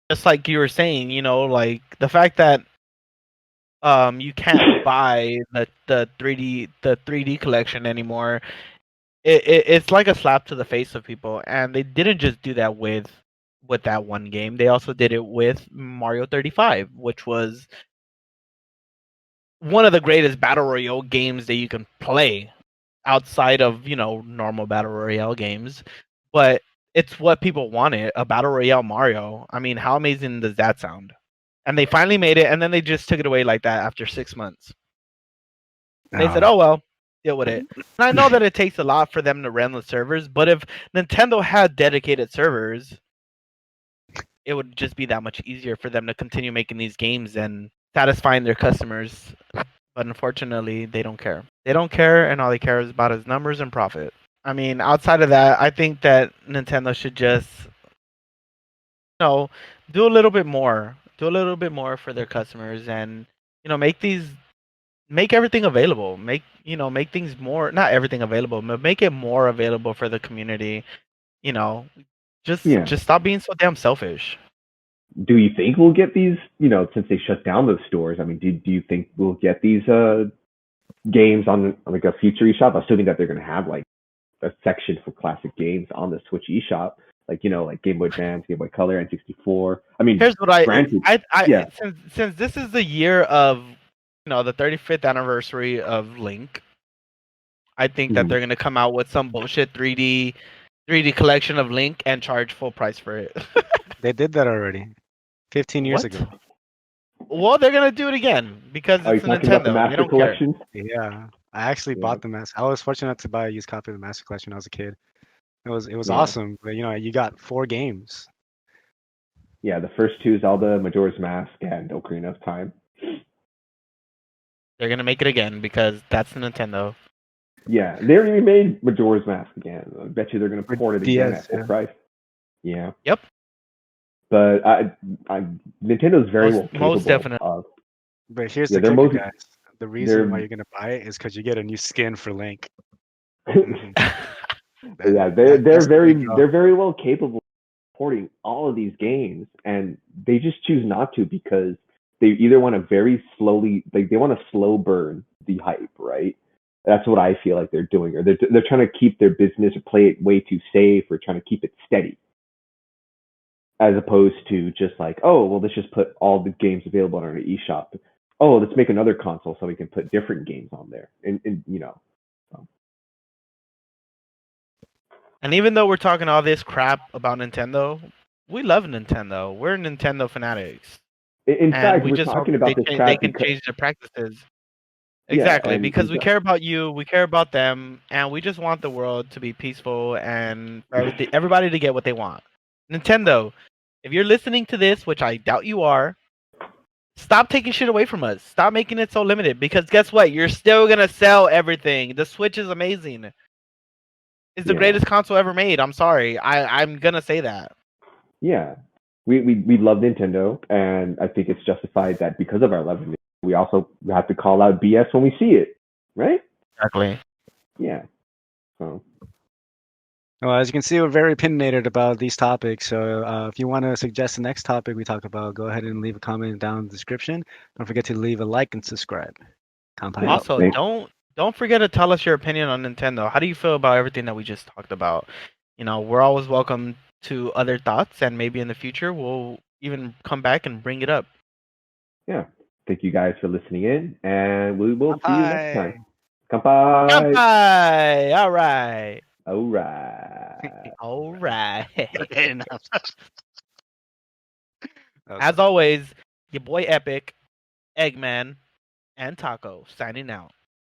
Just like you were saying, like the fact that you can't buy the 3D collection anymore. It's like a slap to the face of people, and they didn't just do that with that one game. They also did it with Mario 35, which was one of the greatest battle royale games that you can play outside of normal battle royale games. But it's what people wanted, a battle royale Mario. I mean, how amazing does that sound? And they finally made it, and then they just took it away like that after 6 months. And they said, "Oh well, deal with it." And I know that it takes a lot for them to run the servers, but if Nintendo had dedicated servers, it would just be that much easier for them to continue making these games and satisfying their customers. But unfortunately, they don't care. They don't care, and all they care is about is numbers and profit. I mean, outside of that, I think that Nintendo should just, do a little bit more. Do a little bit more for their customers, and make everything available. Make things more, not everything available, but make it more available for the community. You know, just Yeah. just stop being so damn selfish. Do you think we'll get these? Since they shut down those stores, I mean, do you think we'll get these games on like a future eShop? Assuming that they're going to have like a section for classic games on the Switch eShop, like like Game Boy Advance, Game Boy Color, N64. I mean, Here's what I granted, I yeah, since this is the year of the 35th anniversary of Link, I think that mhm. they're gonna come out with some bullshit 3D collection of Link and charge full price for it. They did that already, 15 years What? ago. Well, they're gonna do it again because Are you it's a talking about the Nintendo and they Master don't care. Collection? Yeah, I actually Yeah, bought the master. I was fortunate to buy a used copy of the Master Collection when I was a kid. It was yeah, awesome, but you got 4 games. yeah. The first two, Zelda, Majora's Mask, and Ocarina of Time. They're gonna make it again because that's the Nintendo. Yeah, they already made Majora's Mask again. I bet you they're going to For port it again DS, at full yeah. price. Yeah, Yep, but Nintendo's very well most capable definitely. of. But here's Yeah, the they're kicker, most. guys. The reason why They're you're gonna buy it is because you get a new skin for Link. Mhm. yeah, That's the big they're draw. very well capable of porting all of these games, and they just choose not to because they either want to very slowly, like they want to slow burn the hype, right? That's what I feel like they're doing, or they're trying to keep their business or play it way too safe, or trying to keep it steady, as opposed to just like, oh, well, let's just put all the games available on our eShop. Oh, let's make another console so we can put different games on there, and so. And even though we're talking all this crap about Nintendo, we love Nintendo. We're Nintendo fanatics, In and fact, we we're just hope talking about this they crap can because change their practices. yeah, Exactly, because we care about you, we care about them, and we just want the world to be peaceful and for everybody to get what they want. Nintendo, if you're listening to this, which I doubt you are, stop taking shit away from us. Stop making it so limited because guess what? You're still gonna sell everything. The Switch is amazing. It's the yeah, greatest console ever made. I'm sorry. I'm gonna say that. yeah. We love Nintendo, and I think it's justified that because of our love of Nintendo, we also have to call out BS when we see it, right? Exactly. Yeah. So Well, as you can see, we're very opinionated about these topics. So if you want to suggest the next topic we talk about, go ahead and leave a comment down in the description. Don't forget to leave a like and subscribe. Kanpai yeah, out. Also, thanks. don't forget to tell us your opinion on Nintendo. How do you feel about everything that we just talked about? We're always welcome to other thoughts, and maybe in the future we'll even come back and bring it up. Yeah. Thank you guys for listening in, and we will see you next Kanpai. time. Kanpai. Kanpai! All right. All right. All right. Okay, enough. That was As funny. always, your boy Epic, Eggman, and Taco signing out.